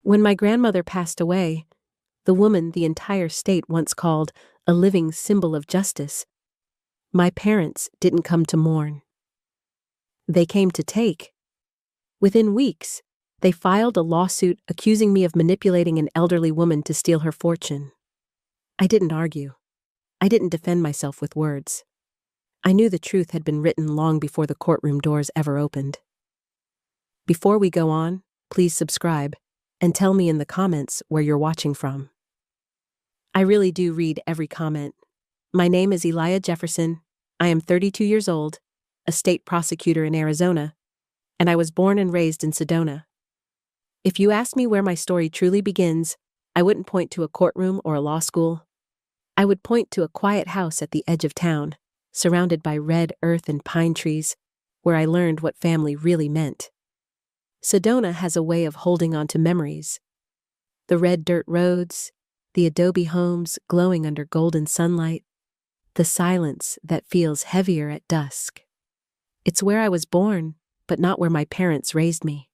When my grandmother passed away, the woman the entire state once called a living symbol of justice, my parents didn't come to mourn. They came to take. Within weeks, they filed a lawsuit accusing me of manipulating an elderly woman to steal her fortune. I didn't argue. I didn't defend myself with words. I knew the truth had been written long before the courtroom doors ever opened. Before we go on, please subscribe and tell me in the comments where you're watching from. I really do read every comment. My name is Elijah Jefferson. I am 32 years old, a state prosecutor in Arizona, and I was born and raised in Sedona. If you ask me where my story truly begins, I wouldn't point to a courtroom or a law school. I would point to a quiet house at the edge of town, surrounded by red earth and pine trees, where I learned what family really meant. Sedona has a way of holding on to memories. The red dirt roads, the adobe homes glowing under golden sunlight, the silence that feels heavier at dusk. It's where I was born, but not where my parents raised me.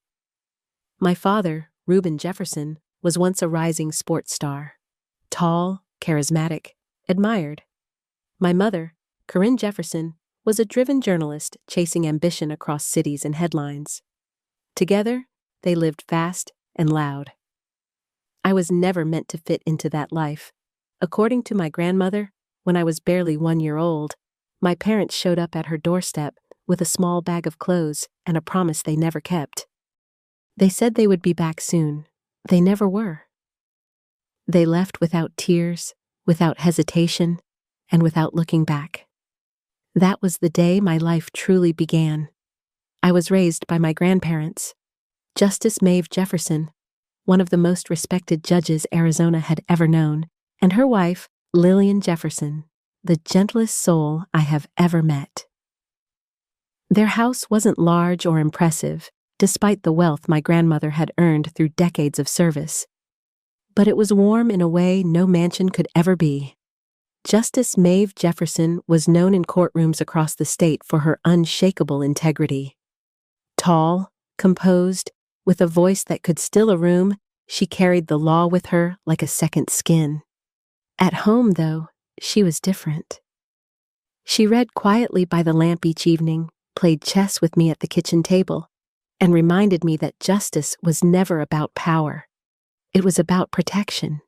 My father, Reuben Jefferson, was once a rising sports star. Tall, charismatic, admired. My mother, Corinne Jefferson, was a driven journalist chasing ambition across cities and headlines. Together, they lived fast and loud. I was never meant to fit into that life. According to my grandmother, when I was barely 1 year old, my parents showed up at her doorstep with a small bag of clothes and a promise they never kept. They said they would be back soon. They never were. They left without tears, without hesitation, and without looking back. That was the day my life truly began. I was raised by my grandparents, Justice Maeve Jefferson, one of the most respected judges Arizona had ever known, and her wife, Lillian Jefferson, the gentlest soul I have ever met. Their house wasn't large or impressive, despite the wealth my grandmother had earned through decades of service. But it was warm in a way no mansion could ever be. Justice Maeve Jefferson was known in courtrooms across the state for her unshakable integrity. Tall, composed, with a voice that could still a room, she carried the law with her like a second skin. At home, though, she was different. She read quietly by the lamp each evening, played chess with me at the kitchen table, and reminded me that justice was never about power. It was about protection.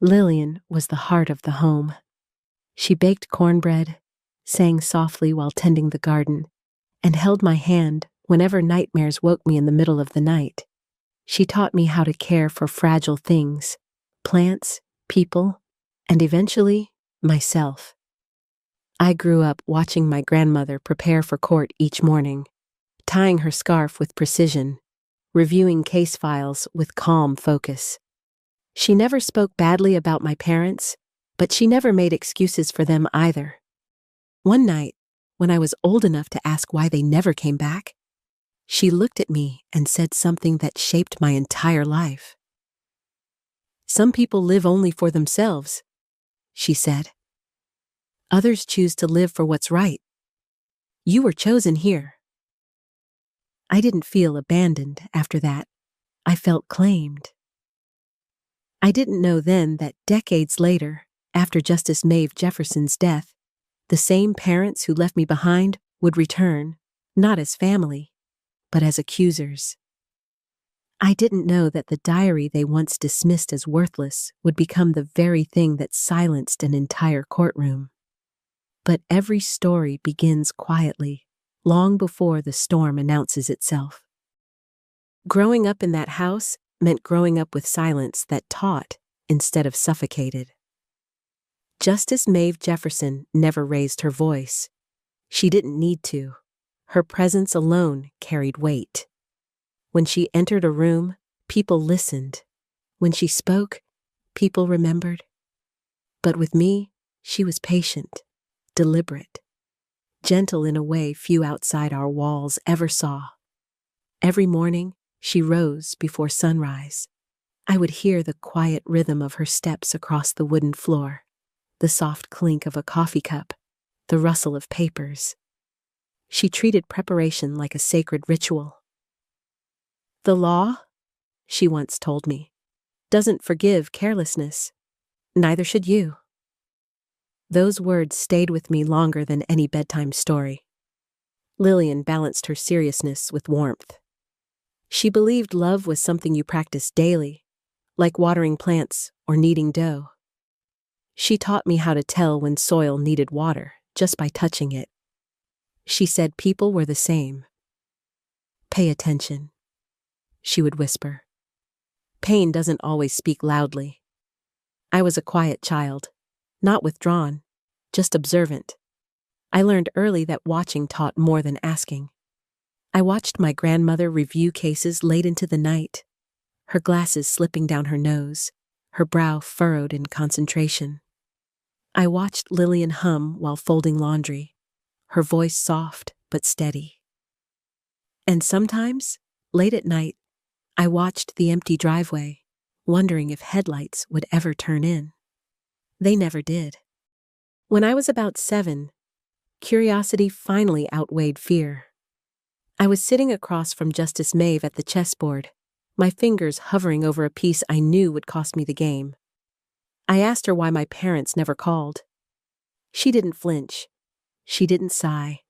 Lillian was the heart of the home. She baked cornbread, sang softly while tending the garden, and held my hand whenever nightmares woke me in the middle of the night. She taught me how to care for fragile things, plants, people, and eventually, myself. I grew up watching my grandmother prepare for court each morning, tying her scarf with precision, reviewing case files with calm focus. She never spoke badly about my parents, but she never made excuses for them either. One night, when I was old enough to ask why they never came back, she looked at me and said something that shaped my entire life. "Some people live only for themselves," she said. "Others choose to live for what's right. You were chosen here." I didn't feel abandoned after that. I felt claimed. I didn't know then that decades later, after Justice Maeve Jefferson's death, the same parents who left me behind would return, not as family, but as accusers. I didn't know that the diary they once dismissed as worthless would become the very thing that silenced an entire courtroom. But every story begins quietly, long before the storm announces itself. Growing up in that house meant growing up with silence that taught instead of suffocated. Justice Maeve Jefferson never raised her voice. She didn't need to. Her presence alone carried weight. When she entered a room, people listened. When she spoke, people remembered. But with me, she was patient, deliberate, gentle in a way few outside our walls ever saw. Every morning, she rose before sunrise. I would hear the quiet rhythm of her steps across the wooden floor, the soft clink of a coffee cup, the rustle of papers. She treated preparation like a sacred ritual. "The law?" she once told me, doesn't forgive carelessness. Neither should you. Those words stayed with me longer than any bedtime story. Lillian balanced her seriousness with warmth. She believed love was something you practiced daily, like watering plants or kneading dough. She taught me how to tell when soil needed water just by touching it. She said people were the same. Pay attention, she would whisper. Pain doesn't always speak loudly. I was a quiet child, not withdrawn, just observant. I learned early that watching taught more than asking. I watched my grandmother review cases late into the night, her glasses slipping down her nose, her brow furrowed in concentration. I watched Lillian hum while folding laundry, her voice soft but steady. And sometimes, late at night, I watched the empty driveway, wondering if headlights would ever turn in. They never did. When I was about 7, curiosity finally outweighed fear. I was sitting across from Justice Maeve at the chessboard, my fingers hovering over a piece I knew would cost me the game. I asked her why my parents never called. She didn't flinch. She didn't sigh.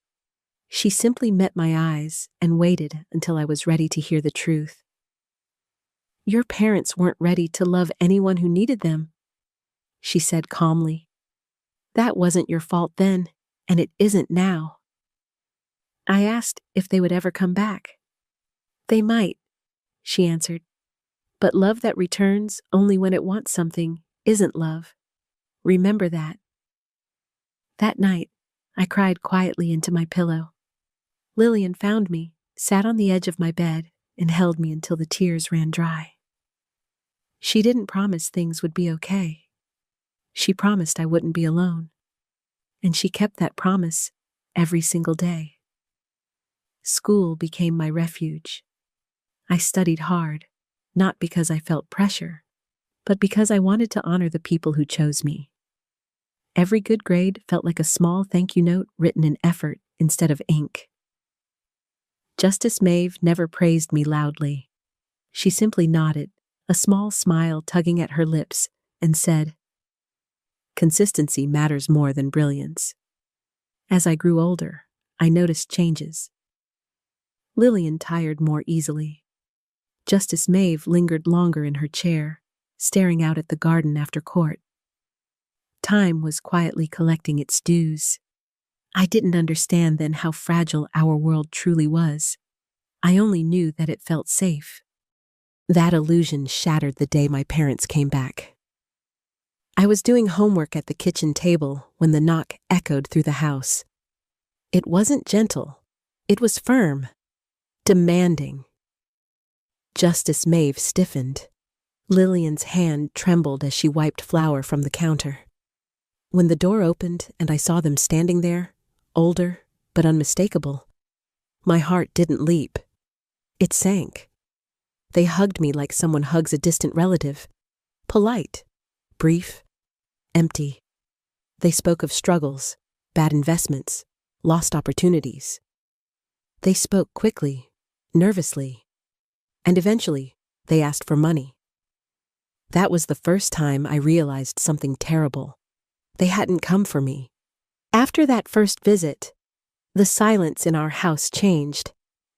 She simply met my eyes and waited until I was ready to hear the truth. Your parents weren't ready to love anyone who needed them, she said calmly. That wasn't your fault then, and it isn't now. I asked if they would ever come back. They might, she answered. But love that returns only when it wants something isn't love. Remember that. That night, I cried quietly into my pillow. Lillian found me, sat on the edge of my bed, and held me until the tears ran dry. She didn't promise things would be okay. She promised I wouldn't be alone. And she kept that promise every single day. School became my refuge. I studied hard, not because I felt pressure, but because I wanted to honor the people who chose me. Every good grade felt like a small thank you note written in effort instead of ink. Justice Maeve never praised me loudly. She simply nodded, a small smile tugging at her lips, and said, "Consistency matters more than brilliance." As I grew older, I noticed changes. Lillian tired more easily. Justice Maeve lingered longer in her chair, staring out at the garden after court. Time was quietly collecting its dues. I didn't understand then how fragile our world truly was. I only knew that it felt safe. That illusion shattered the day my parents came back. I was doing homework at the kitchen table when the knock echoed through the house. It wasn't gentle. It was firm, demanding. Justice Maeve stiffened. Lillian's hand trembled as she wiped flour from the counter. When the door opened and I saw them standing there, older but unmistakable, my heart didn't leap. It sank. They hugged me like someone hugs a distant relative. Polite, brief, empty. They spoke of struggles, bad investments, lost opportunities. They spoke quickly, nervously, and eventually they asked for money. That was the first time I realized something terrible. They hadn't come for me. After that first visit, the silence in our house changed.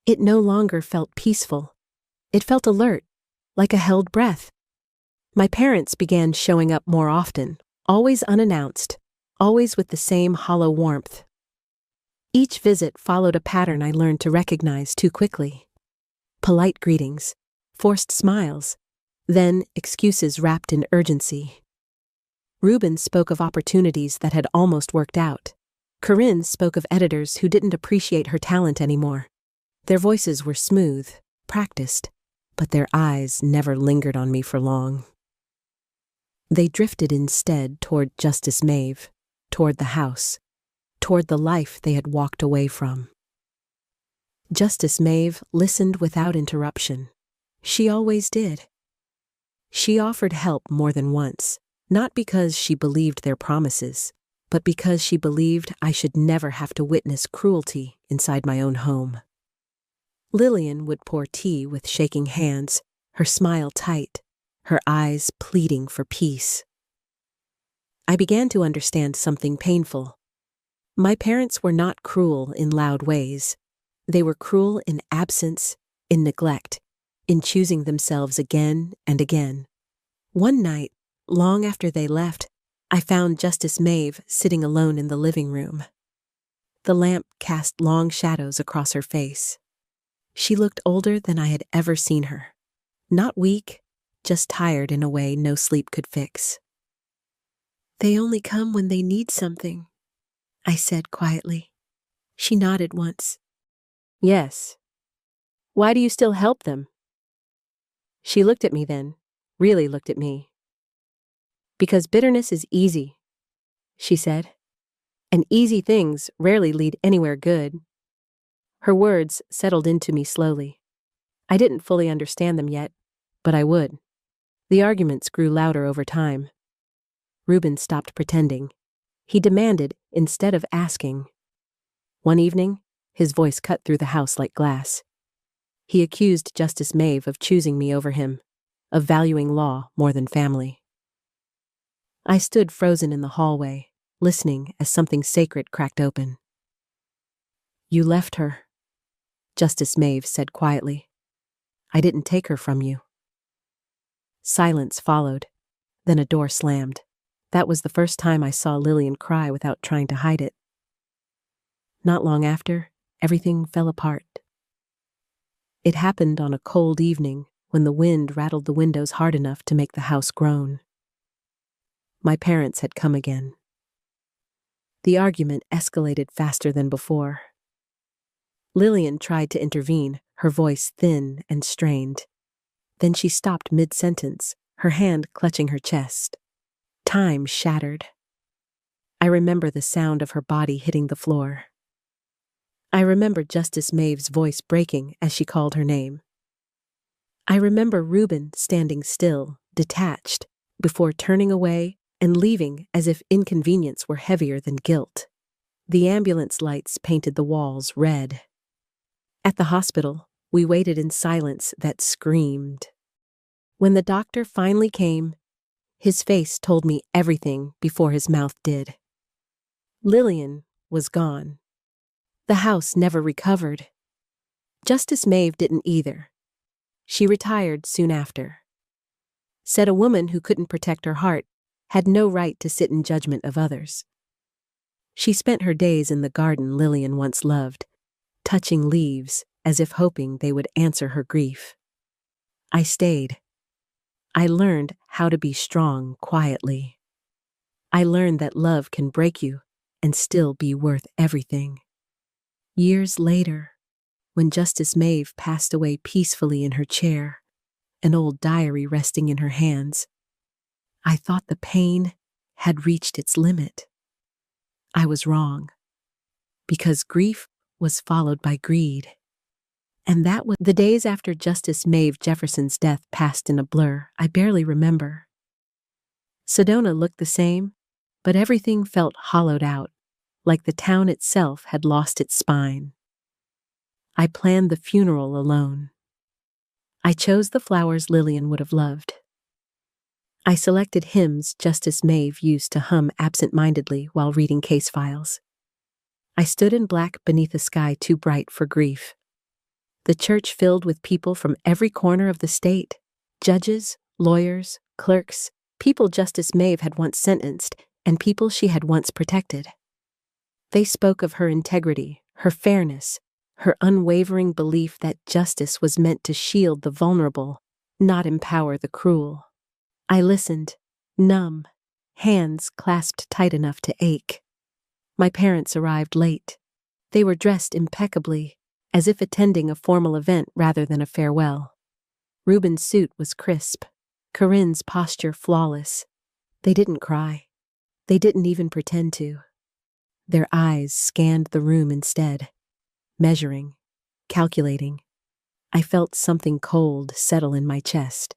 It no longer felt peaceful. It felt alert, like a held breath. My parents began showing up more often, always unannounced, always with the same hollow warmth. Each visit followed a pattern I learned to recognize too quickly. Polite greetings, forced smiles, then excuses wrapped in urgency. Reuben spoke of opportunities that had almost worked out. Corinne spoke of editors who didn't appreciate her talent anymore. Their voices were smooth, practiced, but their eyes never lingered on me for long. They drifted instead toward Justice Maeve, toward the house, toward the life they had walked away from. Justice Maeve listened without interruption. She always did. She offered help more than once, not because she believed their promises, but because she believed I should never have to witness cruelty inside my own home. Lillian would pour tea with shaking hands, her smile tight, her eyes pleading for peace. I began to understand something painful. My parents were not cruel in loud ways. They were cruel in absence, in neglect, in choosing themselves again and again. One night, long after they left, I found Justice Maeve sitting alone in the living room. The lamp cast long shadows across her face. She looked older than I had ever seen her. Not weak, just tired in a way no sleep could fix. "They only come when they need something," I said quietly. She nodded once. "Yes. Why do you still help them?" She looked at me then, really looked at me. "Because bitterness is easy," she said. "And easy things rarely lead anywhere good." Her words settled into me slowly. I didn't fully understand them yet, but I would. The arguments grew louder over time. Reuben stopped pretending. He demanded instead of asking. One evening, his voice cut through the house like glass. He accused Justice Maeve of choosing me over him, of valuing law more than family. I stood frozen in the hallway, listening as something sacred cracked open. "You left her," Justice Maeve said quietly. "I didn't take her from you." Silence followed. Then a door slammed. That was the first time I saw Lillian cry without trying to hide it. Not long after, everything fell apart. It happened on a cold evening when the wind rattled the windows hard enough to make the house groan. My parents had come again. The argument escalated faster than before. Lillian tried to intervene, her voice thin and strained. Then she stopped mid-sentence, her hand clutching her chest. Time shattered. I remember the sound of her body hitting the floor. I remember Justice Maeve's voice breaking as she called her name. I remember Reuben standing still, detached, before turning away and leaving as if inconvenience were heavier than guilt. The ambulance lights painted the walls red. At the hospital, we waited in silence that screamed. When the doctor finally came, his face told me everything before his mouth did. Lillian was gone. The house never recovered. Justice Maeve didn't either. She retired soon after. Said a woman who couldn't protect her heart had no right to sit in judgment of others. She spent her days in the garden Lillian once loved, touching leaves as if hoping they would answer her grief. I stayed. I learned how to be strong quietly. I learned that love can break you and still be worth everything. Years later, when Justice Maeve passed away peacefully in her chair, an old diary resting in her hands, I thought the pain had reached its limit. I was wrong, because grief was followed by greed. And that was the days after Justice Maeve Jefferson's death passed in a blur I barely remember. Sedona looked the same, but everything felt hollowed out, like the town itself had lost its spine. I planned the funeral alone. I chose the flowers Lillian would have loved. I selected hymns Justice Maeve used to hum absent-mindedly while reading case files. I stood in black beneath a sky too bright for grief. The church filled with people from every corner of the state, judges, lawyers, clerks, people Justice Maeve had once sentenced, and people she had once protected. They spoke of her integrity, her fairness, her unwavering belief that justice was meant to shield the vulnerable, not empower the cruel. I listened, numb, hands clasped tight enough to ache. My parents arrived late. They were dressed impeccably, as if attending a formal event rather than a farewell. Reuben's suit was crisp, Corinne's posture flawless. They didn't cry. They didn't even pretend to. Their eyes scanned the room instead, measuring, calculating. I felt something cold settle in my chest.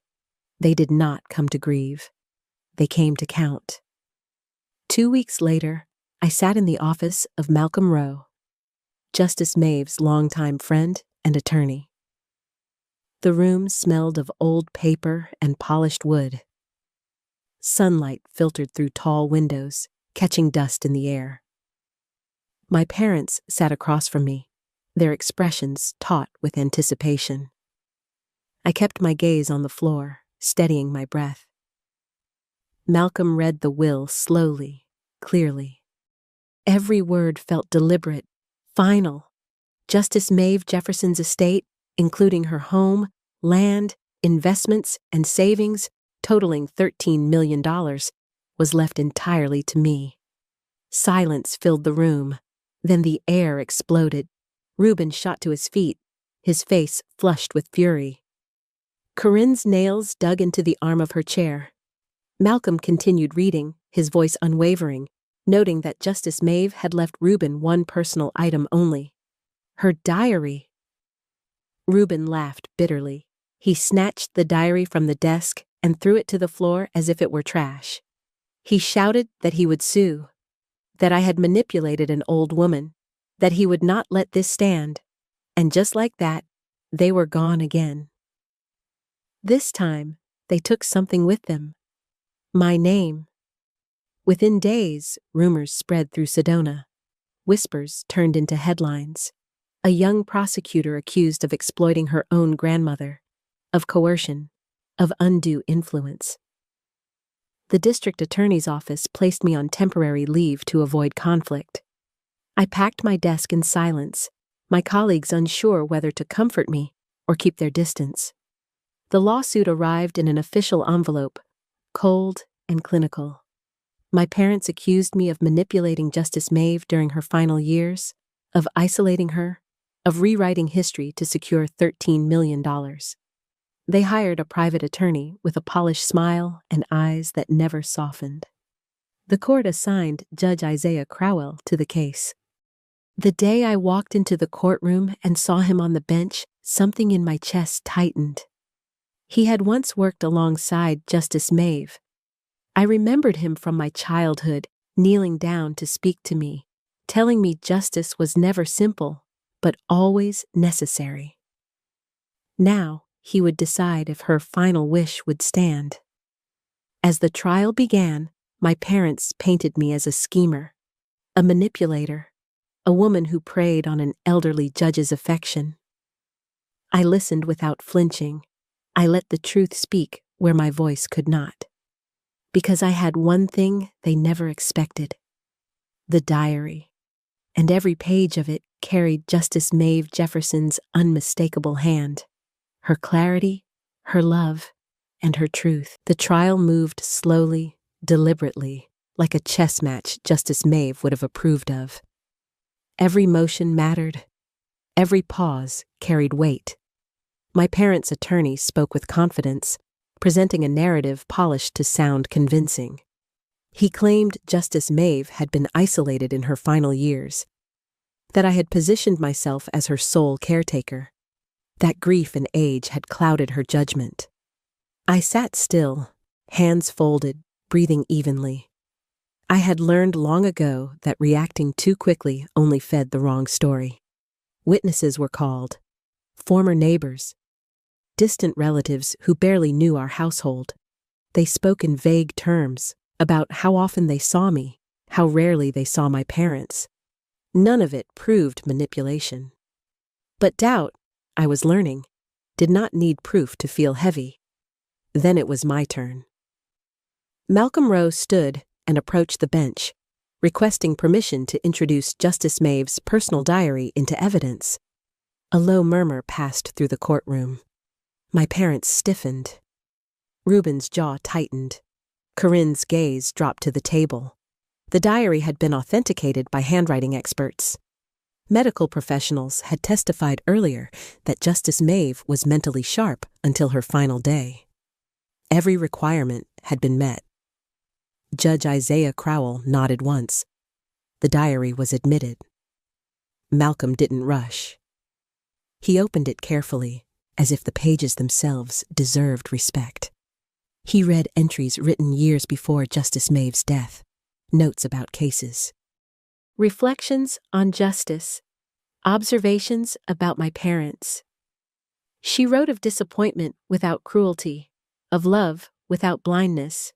They did not come to grieve. They came to count. 2 weeks later, I sat in the office of Malcolm Rowe, Justice Maeve's longtime friend and attorney. The room smelled of old paper and polished wood. Sunlight filtered through tall windows, catching dust in the air. My parents sat across from me, their expressions taut with anticipation. I kept my gaze on the floor, steadying my breath. Malcolm read the will slowly, clearly. Every word felt deliberate, final. Justice Maeve Jefferson's estate, including her home, land, investments, and savings, totaling $13 million, was left entirely to me. Silence filled the room. Then the air exploded. Reuben shot to his feet, his face flushed with fury. Corinne's nails dug into the arm of her chair. Malcolm continued reading, his voice unwavering, noting that Justice Maeve had left Reuben one personal item only: her diary. Reuben laughed bitterly. He snatched the diary from the desk and threw it to the floor as if it were trash. He shouted that he would sue, that I had manipulated an old woman, that he would not let this stand. And just like that, they were gone again. This time, they took something with them. My name. Within days, rumors spread through Sedona. Whispers turned into headlines. A young prosecutor accused of exploiting her own grandmother, of coercion, of undue influence. The district attorney's office placed me on temporary leave to avoid conflict. I packed my desk in silence, my colleagues unsure whether to comfort me or keep their distance. The lawsuit arrived in an official envelope, cold and clinical. My parents accused me of manipulating Justice Maeve during her final years, of isolating her, of rewriting history to secure $13 million. They hired a private attorney with a polished smile and eyes that never softened. The court assigned Judge Isaiah Crowell to the case. The day I walked into the courtroom and saw him on the bench, something in my chest tightened. He had once worked alongside Justice Maeve. I remembered him from my childhood, kneeling down to speak to me, telling me justice was never simple, but always necessary. Now, he would decide if her final wish would stand. As the trial began, my parents painted me as a schemer, a manipulator, a woman who preyed on an elderly judge's affection. I listened without flinching. I let the truth speak where my voice could not. Because I had one thing they never expected: the diary. And every page of it carried Justice Maeve Jefferson's unmistakable hand, her clarity, her love, and her truth. The trial moved slowly, deliberately, like a chess match Justice Maeve would have approved of. Every motion mattered. Every pause carried weight. My parents' attorney spoke with confidence, presenting a narrative polished to sound convincing. He claimed Justice Maeve had been isolated in her final years, that I had positioned myself as her sole caretaker, that grief and age had clouded her judgment. I sat still, hands folded, breathing evenly. I had learned long ago that reacting too quickly only fed the wrong story. Witnesses were called, former neighbors, distant relatives who barely knew our household. They spoke in vague terms about how often they saw me, how rarely they saw my parents. None of it proved manipulation. But doubt, I was learning, did not need proof to feel heavy. Then it was my turn. Malcolm Rowe stood and approached the bench, requesting permission to introduce Justice Maeve's personal diary into evidence. A low murmur passed through the courtroom. My parents stiffened. Reuben's jaw tightened. Corinne's gaze dropped to the table. The diary had been authenticated by handwriting experts. Medical professionals had testified earlier that Justice Maeve was mentally sharp until her final day. Every requirement had been met. Judge Isaiah Crowell nodded once. The diary was admitted. Malcolm didn't rush. He opened it carefully, as if the pages themselves deserved respect. He read entries written years before Justice Maeve's death, notes about cases. Reflections on justice, observations about my parents. She wrote of disappointment without cruelty, of love without blindness.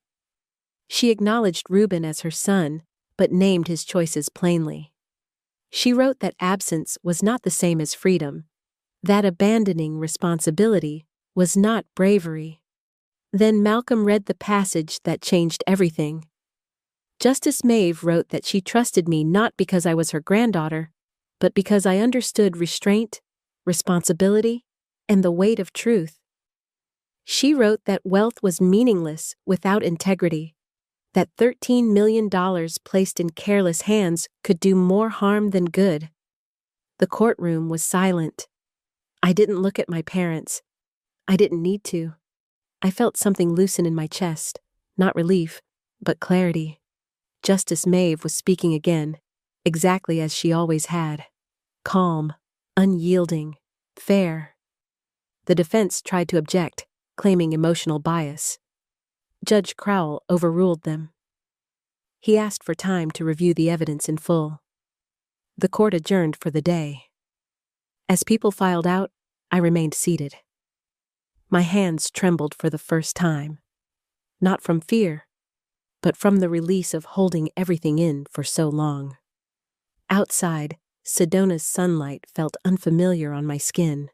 She acknowledged Reuben as her son, but named his choices plainly. She wrote that absence was not the same as freedom, that abandoning responsibility was not bravery. Then Malcolm read the passage that changed everything. Justice Maeve wrote that she trusted me not because I was her granddaughter, but because I understood restraint, responsibility, and the weight of truth. She wrote that wealth was meaningless without integrity, that $13 million placed in careless hands could do more harm than good. The courtroom was silent. I didn't look at my parents. I didn't need to. I felt something loosen in my chest, not relief, but clarity. Justice Maeve was speaking again, exactly as she always had. Calm, unyielding, fair. The defense tried to object, claiming emotional bias. Judge Crowell overruled them. He asked for time to review the evidence in full. The court adjourned for the day. As people filed out, I remained seated. My hands trembled for the first time. Not from fear, but from the release of holding everything in for so long. Outside, Sedona's sunlight felt unfamiliar on my skin.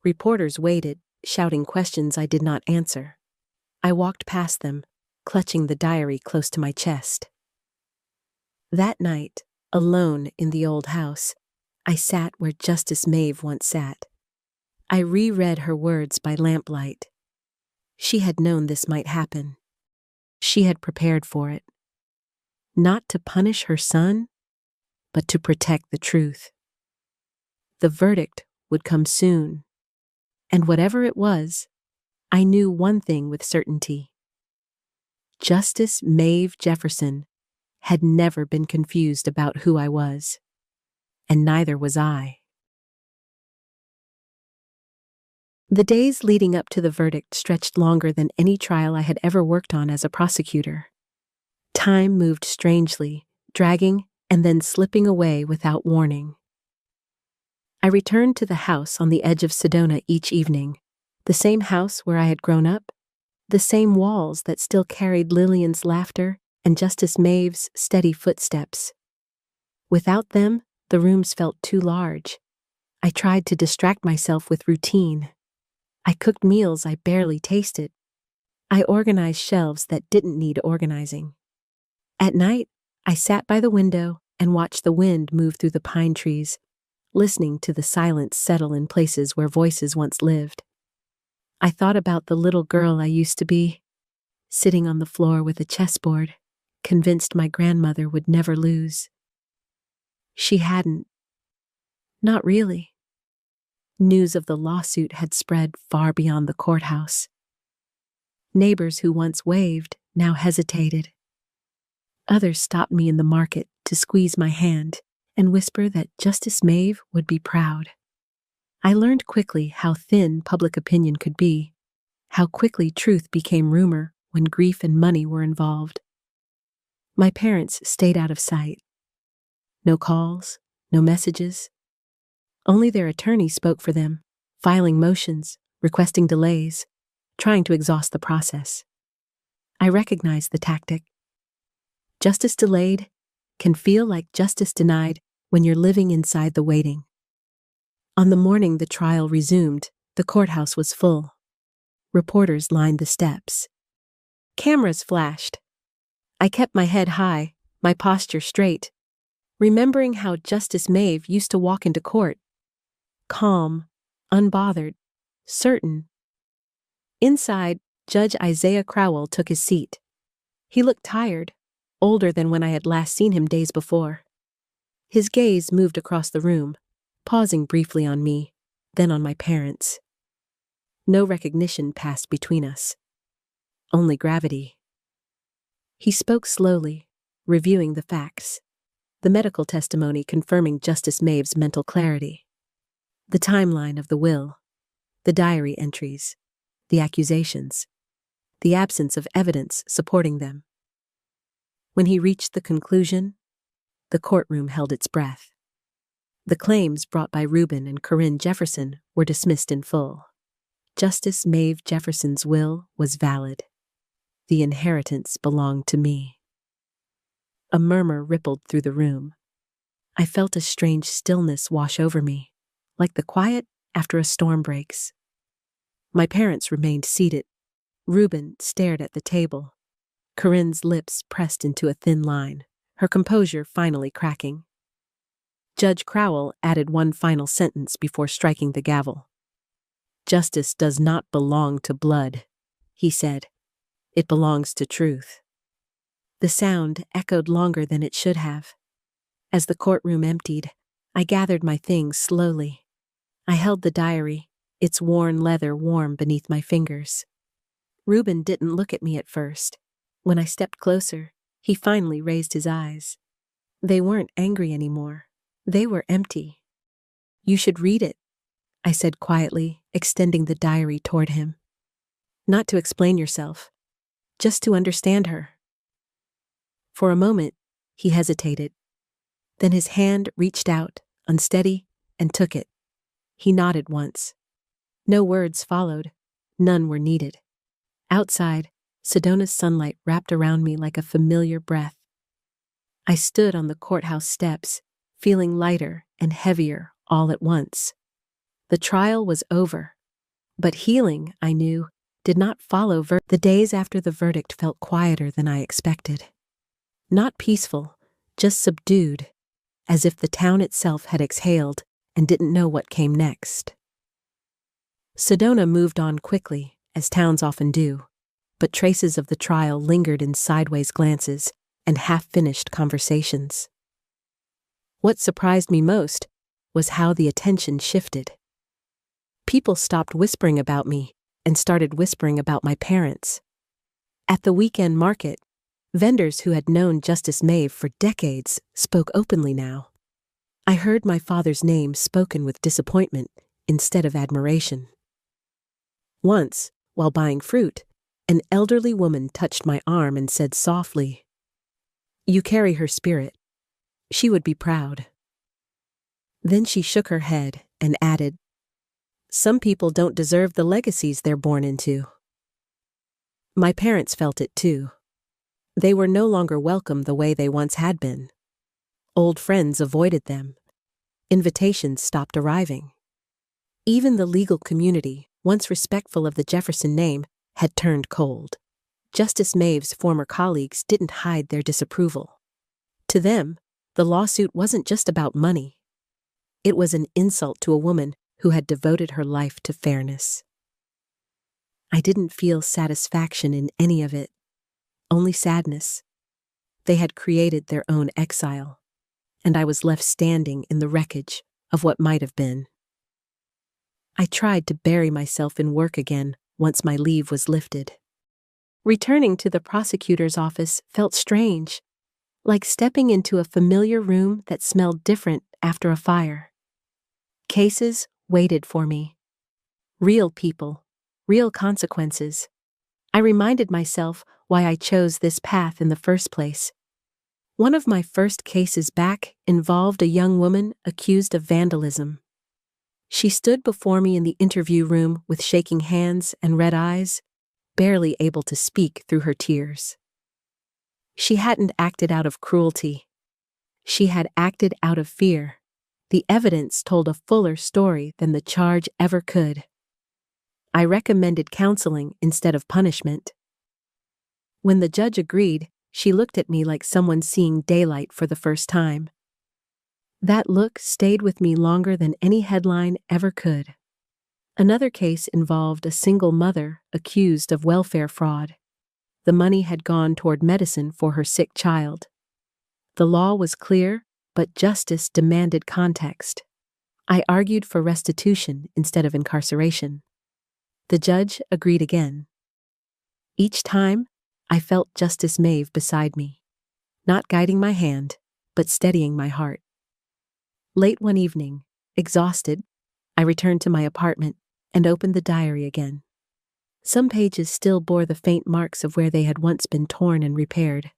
Reporters waited, shouting questions I did not answer. I walked past them, clutching the diary close to my chest. That night, alone in the old house, I sat where Justice Maeve once sat. I reread her words by lamplight. She had known this might happen. She had prepared for it. Not to punish her son, but to protect the truth. The verdict would come soon. And whatever it was, I knew one thing with certainty. Justice Maeve Jefferson had never been confused about who I was, and neither was I. The days leading up to the verdict stretched longer than any trial I had ever worked on as a prosecutor. Time moved strangely, dragging and then slipping away without warning. I returned to the house on the edge of Sedona each evening, the same house where I had grown up, the same walls that still carried Lillian's laughter and Justice Maeve's steady footsteps. Without them, the rooms felt too large. I tried to distract myself with routine. I cooked meals I barely tasted. I organized shelves that didn't need organizing. At night, I sat by the window and watched the wind move through the pine trees, listening to the silence settle in places where voices once lived. I thought about the little girl I used to be, sitting on the floor with a chessboard, convinced my grandmother would never lose. She hadn't. Not really. News of the lawsuit had spread far beyond the courthouse. Neighbors who once waved now hesitated. Others stopped me in the market to squeeze my hand and whisper that Justice Maeve would be proud. I learned quickly how thin public opinion could be, how quickly truth became rumor when grief and money were involved. My parents stayed out of sight. No calls, no messages. Only their attorney spoke for them, filing motions, requesting delays, trying to exhaust the process. I recognized the tactic. Justice delayed can feel like justice denied when you're living inside the waiting. On the morning the trial resumed, the courthouse was full. Reporters lined the steps. Cameras flashed. I kept my head high, my posture straight, remembering how Justice Maeve used to walk into court. Calm, unbothered, certain. Inside, Judge Isaiah Crowell took his seat. He looked tired, older than when I had last seen him days before. His gaze moved across the room, pausing briefly on me, then on my parents. No recognition passed between us. Only gravity. He spoke slowly, reviewing the facts, the medical testimony confirming Justice Maeve's mental clarity, the timeline of the will, the diary entries, the accusations, the absence of evidence supporting them. When he reached the conclusion, the courtroom held its breath. The claims brought by Reuben and Corinne Jefferson were dismissed in full. Justice Maeve Jefferson's will was valid. The inheritance belonged to me. A murmur rippled through the room. I felt a strange stillness wash over me, like the quiet after a storm breaks. My parents remained seated. Reuben stared at the table. Corinne's lips pressed into a thin line, her composure finally cracking. Judge Crowell added one final sentence before striking the gavel. "Justice does not belong to blood," he said. "It belongs to truth." The sound echoed longer than it should have. As the courtroom emptied, I gathered my things slowly. I held the diary, its worn leather warm beneath my fingers. Reuben didn't look at me at first. When I stepped closer, he finally raised his eyes. They weren't angry anymore. They were empty. "You should read it," I said quietly, extending the diary toward him. "Not to explain yourself, just to understand her." For a moment, he hesitated. Then his hand reached out, unsteady, and took it. He nodded once. No words followed. None were needed. Outside, Sedona's sunlight wrapped around me like a familiar breath. I stood on the courthouse steps, feeling lighter and heavier all at once. The trial was over. But healing, I knew, did not follow. The days after the verdict felt quieter than I expected. Not peaceful, just subdued, as if the town itself had exhaled and didn't know what came next. Sedona moved on quickly, as towns often do, but traces of the trial lingered in sideways glances and half-finished conversations. What surprised me most was how the attention shifted. People stopped whispering about me and started whispering about my parents. At the weekend market, vendors who had known Justice Maeve for decades spoke openly now. I heard my father's name spoken with disappointment instead of admiration. Once, while buying fruit, an elderly woman touched my arm and said softly, "You carry her spirit. She would be proud." Then she shook her head and added, "Some people don't deserve the legacies they're born into." My parents felt it too. They were no longer welcome the way they once had been. Old friends avoided them. Invitations stopped arriving. Even the legal community, once respectful of the Jefferson name, had turned cold. Justice Maeve's former colleagues didn't hide their disapproval. To them, the lawsuit wasn't just about money. It was an insult to a woman who had devoted her life to fairness. I didn't feel satisfaction in any of it, only sadness. They had created their own exile, and I was left standing in the wreckage of what might have been. I tried to bury myself in work again once my leave was lifted. Returning to the prosecutor's office felt strange, like stepping into a familiar room that smelled different after a fire. Cases waited for me. Real people, real consequences. I reminded myself why I chose this path in the first place. One of my first cases back involved a young woman accused of vandalism. She stood before me in the interview room with shaking hands and red eyes, barely able to speak through her tears. She hadn't acted out of cruelty. She had acted out of fear. The evidence told a fuller story than the charge ever could. I recommended counseling instead of punishment. When the judge agreed, she looked at me like someone seeing daylight for the first time. That look stayed with me longer than any headline ever could. Another case involved a single mother accused of welfare fraud. The money had gone toward medicine for her sick child. The law was clear, but justice demanded context. I argued for restitution instead of incarceration. The judge agreed again. Each time, I felt Justice Maeve beside me, not guiding my hand, but steadying my heart. Late one evening, exhausted, I returned to my apartment and opened the diary again. Some pages still bore the faint marks of where they had once been torn and repaired.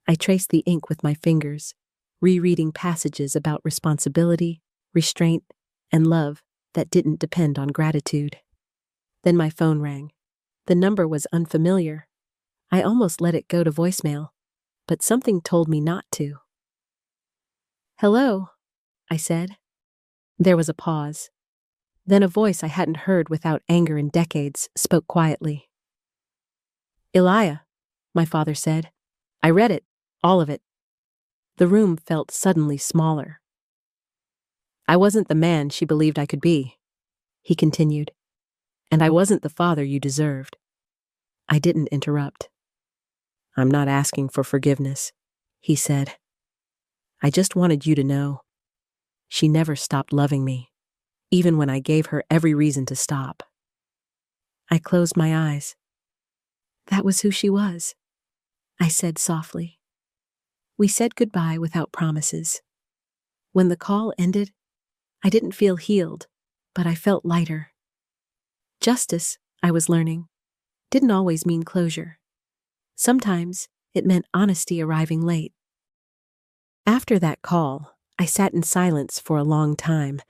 I traced the ink with my fingers, rereading passages about responsibility, restraint, and love that didn't depend on gratitude. Then my phone rang. The number was unfamiliar. I almost let it go to voicemail, but something told me not to. "Hello," I said. There was a pause. Then a voice I hadn't heard without anger in decades spoke quietly. "Elia," my father said. "I read it, all of it." The room felt suddenly smaller. "I wasn't the man she believed I could be," he continued. "And I wasn't the father you deserved." I didn't interrupt. "I'm not asking for forgiveness," he said. "I just wanted you to know. She never stopped loving me, even when I gave her every reason to stop." I closed my eyes. "That was who she was," I said softly. We said goodbye without promises. When the call ended, I didn't feel healed, but I felt lighter. Justice, I was learning, didn't always mean closure. Sometimes it meant honesty arriving late. After that call, I sat in silence for a long time,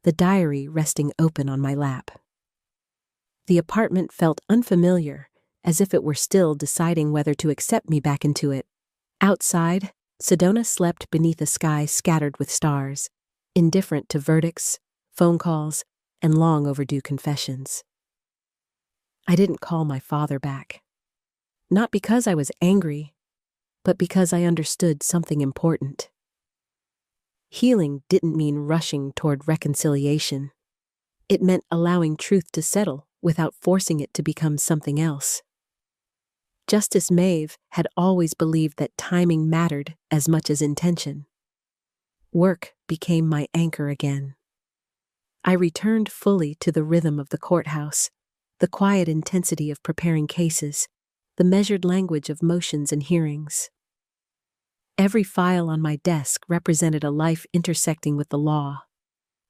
the diary resting open on my lap. The apartment felt unfamiliar, as if it were still deciding whether to accept me back into it. Outside, Sedona slept beneath a sky scattered with stars, indifferent to verdicts, phone calls, and long overdue confessions. I didn't call my father back. Not because I was angry, but because I understood something important. Healing didn't mean rushing toward reconciliation. It meant allowing truth to settle without forcing it to become something else. Justice Maeve had always believed that timing mattered as much as intention. Work became my anchor again. I returned fully to the rhythm of the courthouse, the quiet intensity of preparing cases, the measured language of motions and hearings. Every file on my desk represented a life intersecting with the law,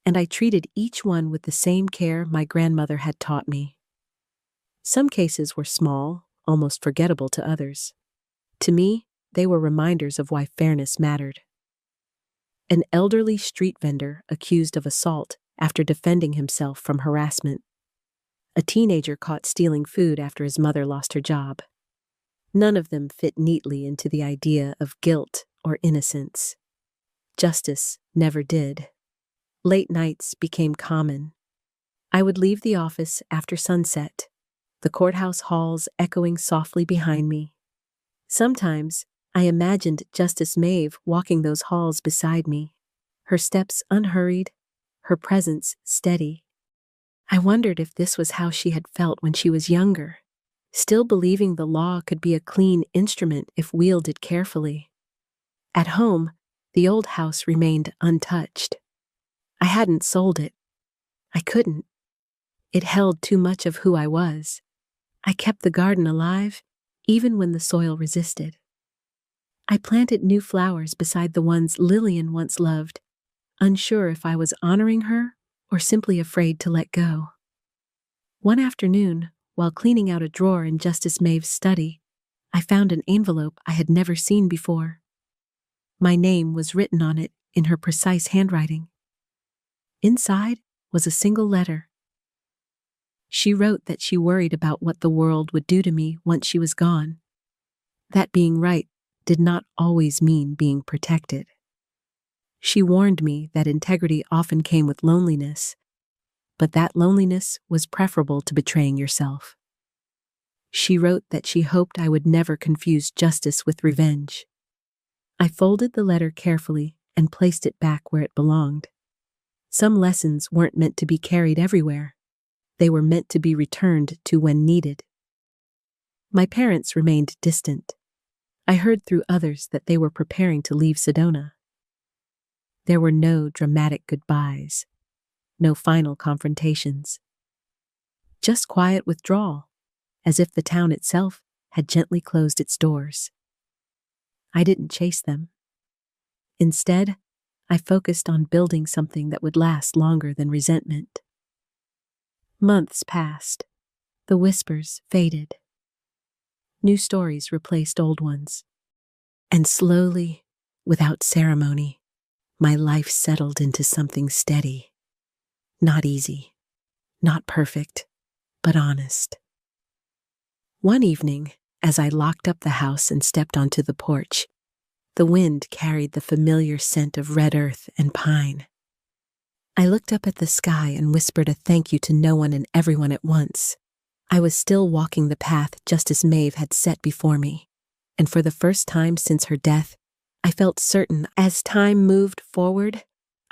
and I treated each one with the same care my grandmother had taught me. Some cases were small, almost forgettable to others. To me, they were reminders of why fairness mattered. An elderly street vendor accused of assault after defending himself from harassment. A teenager caught stealing food after his mother lost her job. None of them fit neatly into the idea of guilt or innocence. Justice never did. Late nights became common. I would leave the office after sunset, the courthouse halls echoing softly behind me. Sometimes I imagined Justice Maeve walking those halls beside me, her steps unhurried, her presence steady. I wondered if this was how she had felt when she was younger, still believing the law could be a clean instrument if wielded carefully. At home, the old house remained untouched. I hadn't sold it. I couldn't. It held too much of who I was. I kept the garden alive, even when the soil resisted. I planted new flowers beside the ones Lillian once loved, unsure if I was honoring her or simply afraid to let go. One afternoon, while cleaning out a drawer in Justice Maeve's study, I found an envelope I had never seen before. My name was written on it in her precise handwriting. Inside was a single letter. She wrote that she worried about what the world would do to me once she was gone. That being right did not always mean being protected. She warned me that integrity often came with loneliness, but that loneliness was preferable to betraying yourself. She wrote that she hoped I would never confuse justice with revenge. I folded the letter carefully and placed it back where it belonged. Some lessons weren't meant to be carried everywhere. They were meant to be returned to when needed. My parents remained distant. I heard through others that they were preparing to leave Sedona. There were no dramatic goodbyes, no final confrontations. Just quiet withdrawal, as if the town itself had gently closed its doors. I didn't chase them. Instead, I focused on building something that would last longer than resentment. Months passed. The whispers faded. New stories replaced old ones. And slowly, without ceremony, my life settled into something steady. Not easy, not perfect, but honest. One evening, as I locked up the house and stepped onto the porch, the wind carried the familiar scent of red earth and pine. I looked up at the sky and whispered a thank you to no one and everyone at once. I was still walking the path Justice Maeve had set before me, and for the first time since her death, I felt certain as time moved forward,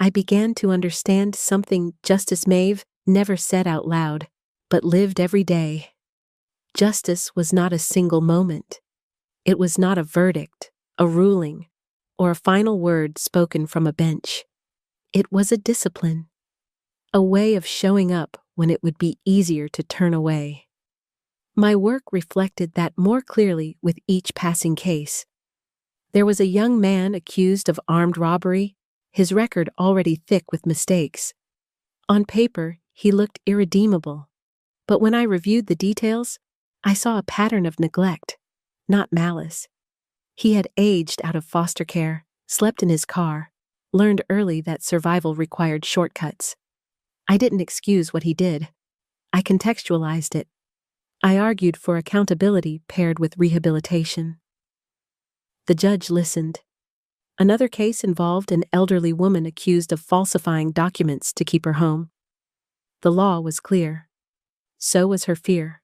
I began to understand something Justice Maeve never said out loud, but lived every day. Justice was not a single moment. It was not a verdict, a ruling, or a final word spoken from a bench. It was a discipline, a way of showing up when it would be easier to turn away. My work reflected that more clearly with each passing case. There was a young man accused of armed robbery, his record already thick with mistakes. On paper, he looked irredeemable, but when I reviewed the details, I saw a pattern of neglect, not malice. He had aged out of foster care, slept in his car, learned early that survival required shortcuts. I didn't excuse what he did. I contextualized it. I argued for accountability paired with rehabilitation. The judge listened. Another case involved an elderly woman accused of falsifying documents to keep her home. The law was clear. So was her fear.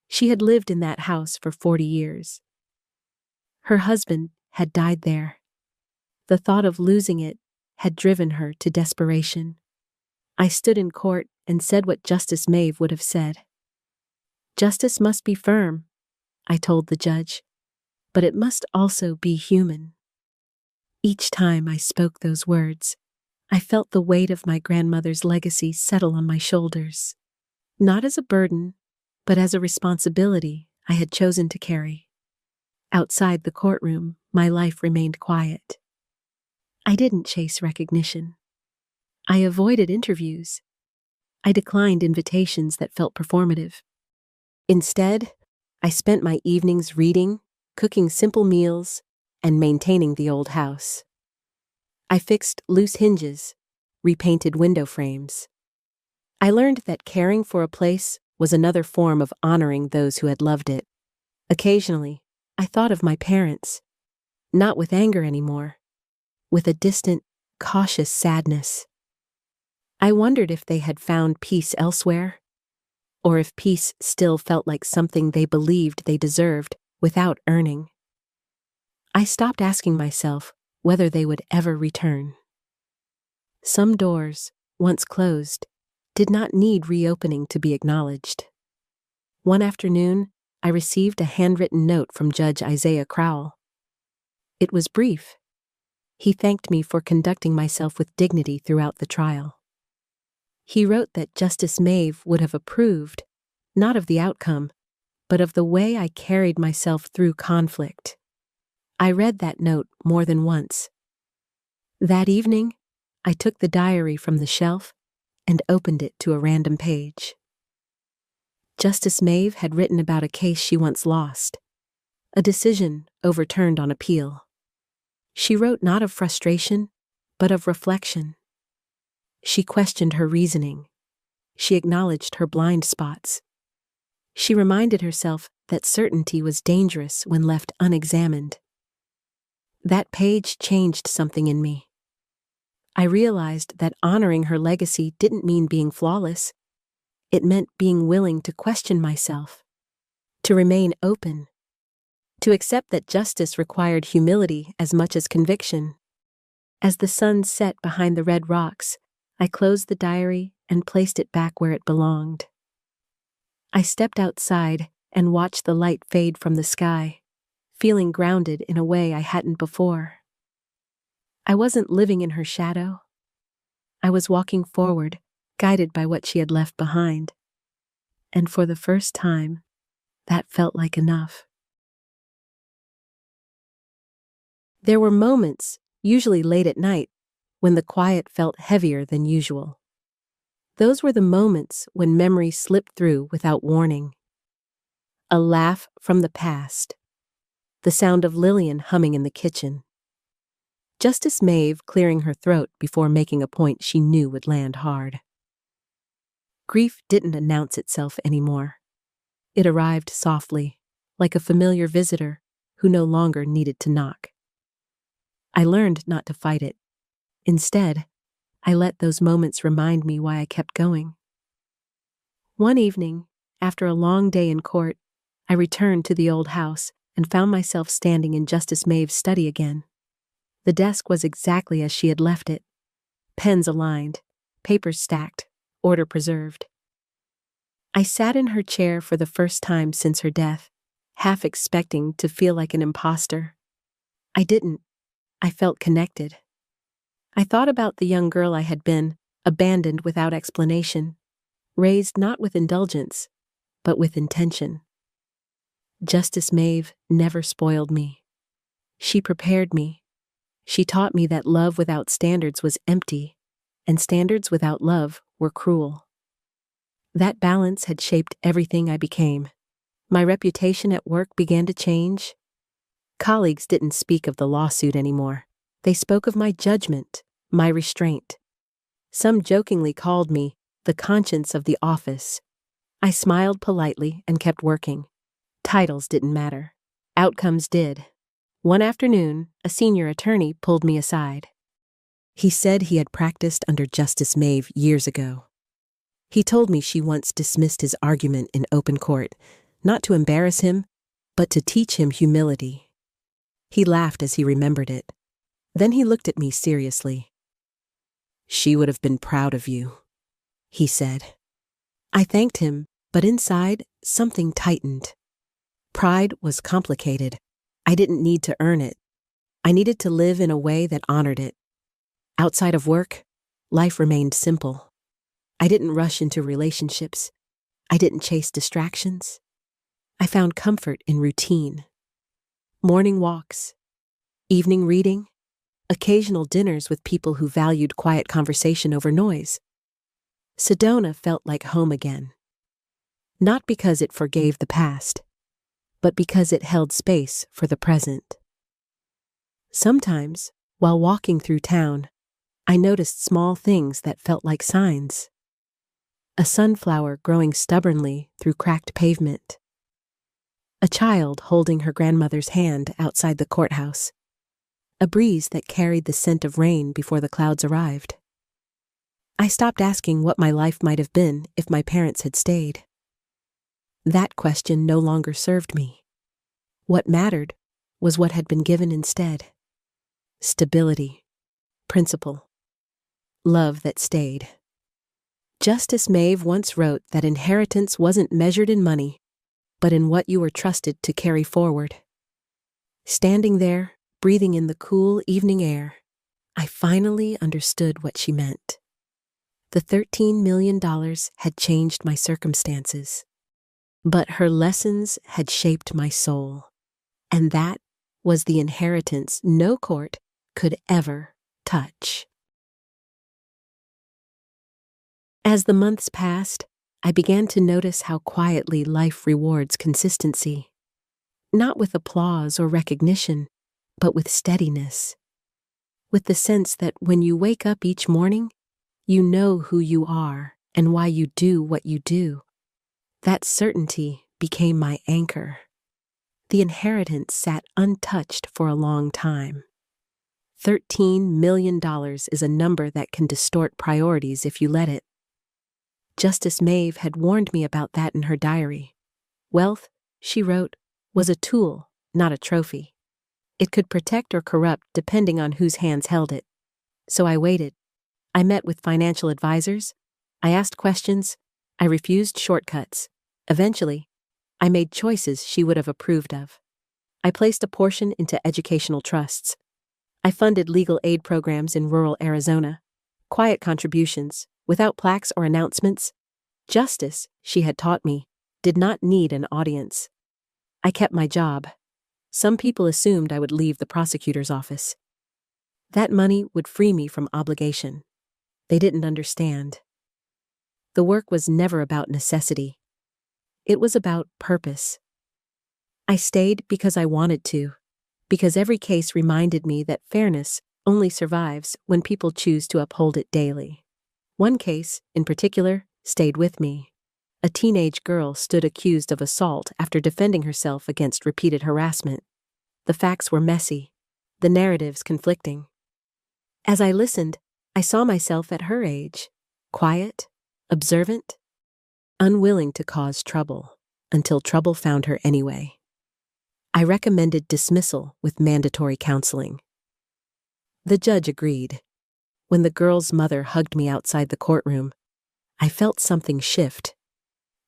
She had lived in that house for 40 years. Her husband had died there. The thought of losing it had driven her to desperation. I stood in court and said what Justice Maeve would have said. Justice must be firm, I told the judge, but it must also be human. Each time I spoke those words, I felt the weight of my grandmother's legacy settle on my shoulders. Not as a burden, but as a responsibility I had chosen to carry. Outside the courtroom, my life remained quiet. I didn't chase recognition. I avoided interviews. I declined invitations that felt performative. Instead, I spent my evenings reading, cooking simple meals, and maintaining the old house. I fixed loose hinges, repainted window frames. I learned that caring for a place was another form of honoring those who had loved it. Occasionally, I thought of my parents, not with anger anymore, with a distant, cautious sadness. I wondered if they had found peace elsewhere, or if peace still felt like something they believed they deserved without earning. I stopped asking myself whether they would ever return. Some doors, once closed, did not need reopening to be acknowledged. One afternoon, I received a handwritten note from Judge Isaiah Crowell. It was brief. He thanked me for conducting myself with dignity throughout the trial. He wrote that Justice Maeve would have approved, not of the outcome, but of the way I carried myself through conflict. I read that note more than once. That evening, I took the diary from the shelf and opened it to a random page. Justice Maeve had written about a case she once lost, a decision overturned on appeal. She wrote not of frustration, but of reflection. She questioned her reasoning. She acknowledged her blind spots. She reminded herself that certainty was dangerous when left unexamined. That page changed something in me. I realized that honoring her legacy didn't mean being flawless. It meant being willing to question myself, to remain open, to accept that justice required humility as much as conviction. As the sun set behind the red rocks, I closed the diary and placed it back where it belonged. I stepped outside and watched the light fade from the sky, feeling grounded in a way I hadn't before. I wasn't living in her shadow. I was walking forward, guided by what she had left behind. And for the first time, that felt like enough. There were moments, usually late at night, when the quiet felt heavier than usual. Those were the moments when memory slipped through without warning. A laugh from the past. The sound of Lillian humming in the kitchen. Justice Maeve clearing her throat before making a point she knew would land hard. Grief didn't announce itself anymore. It arrived softly, like a familiar visitor who no longer needed to knock. I learned not to fight it. Instead, I let those moments remind me why I kept going. One evening, after a long day in court, I returned to the old house and found myself standing in Justice Maeve's study again. The desk was exactly as she had left it. Pens aligned, papers stacked, order preserved. I sat in her chair for the first time since her death, half expecting to feel like an imposter. I didn't. I felt connected. I thought about the young girl I had been, abandoned without explanation, raised not with indulgence, but with intention. Justice Maeve never spoiled me. She prepared me. She taught me that love without standards was empty, and standards without love were cruel. That balance had shaped everything I became. My reputation at work began to change. Colleagues didn't speak of the lawsuit anymore. They spoke of my judgment, my restraint. Some jokingly called me the conscience of the office. I smiled politely and kept working. Titles didn't matter. Outcomes did. One afternoon, a senior attorney pulled me aside. He said he had practiced under Justice Maeve years ago. He told me she once dismissed his argument in open court, not to embarrass him, but to teach him humility. He laughed as he remembered it. Then he looked at me seriously. "She would have been proud of you," he said. I thanked him, but inside, something tightened. Pride was complicated. I didn't need to earn it. I needed to live in a way that honored it. Outside of work, life remained simple. I didn't rush into relationships. I didn't chase distractions. I found comfort in routine. Morning walks, evening reading, occasional dinners with people who valued quiet conversation over noise. Sedona felt like home again. Not because it forgave the past, but because it held space for the present. Sometimes, while walking through town, I noticed small things that felt like signs. A sunflower growing stubbornly through cracked pavement. A child holding her grandmother's hand outside the courthouse. A breeze that carried the scent of rain before the clouds arrived. I stopped asking what my life might have been if my parents had stayed. That question no longer served me. What mattered was what had been given instead. Stability, principle, love that stayed. Justice Maeve once wrote that inheritance wasn't measured in money, but in what you were trusted to carry forward. Standing there, breathing in the cool evening air, I finally understood what she meant. The $13 million had changed my circumstances, but her lessons had shaped my soul, and that was the inheritance no court could ever touch. As the months passed, I began to notice how quietly life rewards consistency. Not with applause or recognition, but with steadiness. With the sense that when you wake up each morning, you know who you are and why you do what you do. That certainty became my anchor. The inheritance sat untouched for a long time. $13 million is a number that can distort priorities if you let it. Justice Maeve had warned me about that in her diary. Wealth, she wrote, was a tool, not a trophy. It could protect or corrupt depending on whose hands held it. So I waited. I met with financial advisors. I asked questions. I refused shortcuts. Eventually, I made choices she would have approved of. I placed a portion into educational trusts. I funded legal aid programs in rural Arizona. Quiet contributions, without plaques or announcements. Justice, she had taught me, did not need an audience. I kept my job. Some people assumed I would leave the prosecutor's office. That money would free me from obligation. They didn't understand. The work was never about necessity. It was about purpose. I stayed because I wanted to, because every case reminded me that fairness only survives when people choose to uphold it daily. One case, in particular, stayed with me. A teenage girl stood accused of assault after defending herself against repeated harassment. The facts were messy, the narratives conflicting. As I listened, I saw myself at her age, quiet, observant, unwilling to cause trouble, until trouble found her anyway. I recommended dismissal with mandatory counseling. The judge agreed. When the girl's mother hugged me outside the courtroom, I felt something shift.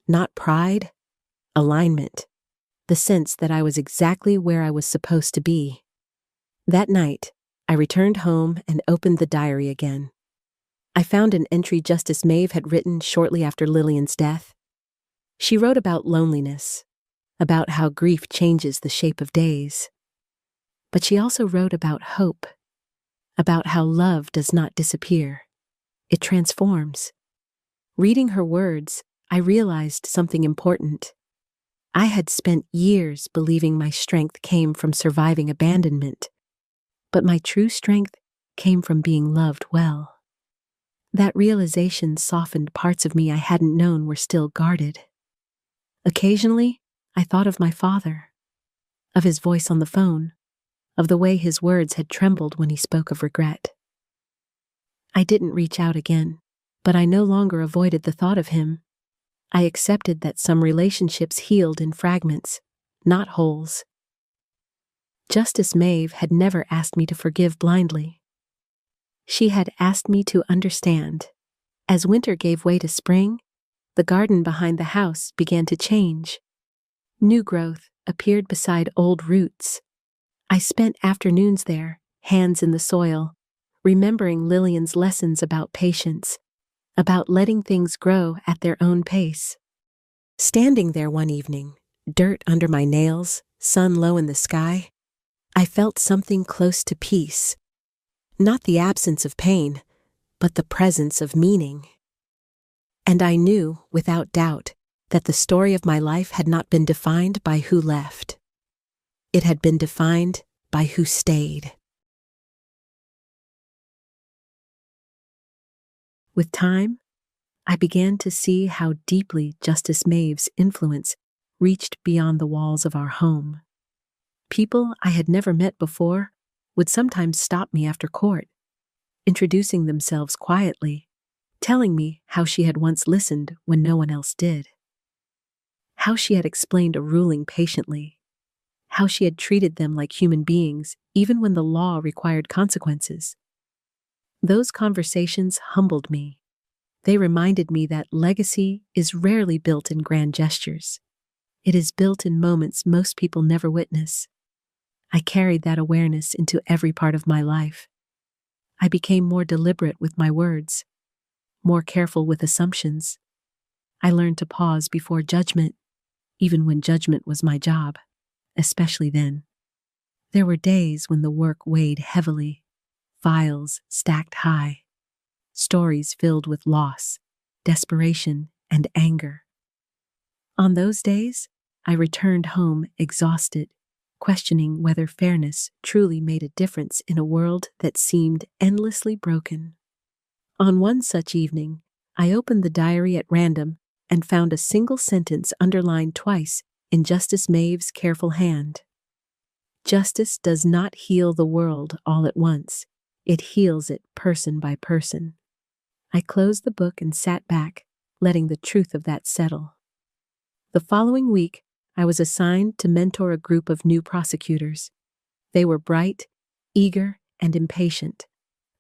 Not pride, alignment, the sense that I was exactly where I was supposed to be. That night, I returned home and opened the diary again. I found an entry Justice Maeve had written shortly after Lillian's death. She wrote about loneliness, about how grief changes the shape of days. But she also wrote about hope, about how love does not disappear. It transforms. Reading her words, I realized something important. I had spent years believing my strength came from surviving abandonment, but my true strength came from being loved well. That realization softened parts of me I hadn't known were still guarded. Occasionally, I thought of my father, of his voice on the phone, of the way his words had trembled when he spoke of regret. I didn't reach out again, but I no longer avoided the thought of him. I accepted that some relationships healed in fragments, not wholes. Justice Maeve had never asked me to forgive blindly. She had asked me to understand. As winter gave way to spring, the garden behind the house began to change. New growth appeared beside old roots. I spent afternoons there, hands in the soil, remembering Lillian's lessons about patience, about letting things grow at their own pace. Standing there one evening, dirt under my nails, sun low in the sky, I felt something close to peace. Not the absence of pain, but the presence of meaning. And I knew, without doubt, that the story of my life had not been defined by who left. It had been defined by who stayed. With time, I began to see how deeply Justice Maeve's influence reached beyond the walls of our home. People I had never met before would sometimes stop me after court, introducing themselves quietly, telling me how she had once listened when no one else did, how she had explained a ruling patiently, how she had treated them like human beings even when the law required consequences. Those conversations humbled me. They reminded me that legacy is rarely built in grand gestures. It is built in moments most people never witness. I carried that awareness into every part of my life. I became more deliberate with my words, more careful with assumptions. I learned to pause before judgment, even when judgment was my job, especially then. There were days when the work weighed heavily, files stacked high, stories filled with loss, desperation, and anger. On those days, I returned home exhausted, questioning whether fairness truly made a difference in a world that seemed endlessly broken. On one such evening, I opened the diary at random and found a single sentence underlined twice in Justice Maeve's careful hand. Justice does not heal the world all at once. It heals it person by person. I closed the book and sat back, letting the truth of that settle. The following week, I was assigned to mentor a group of new prosecutors. They were bright, eager, and impatient.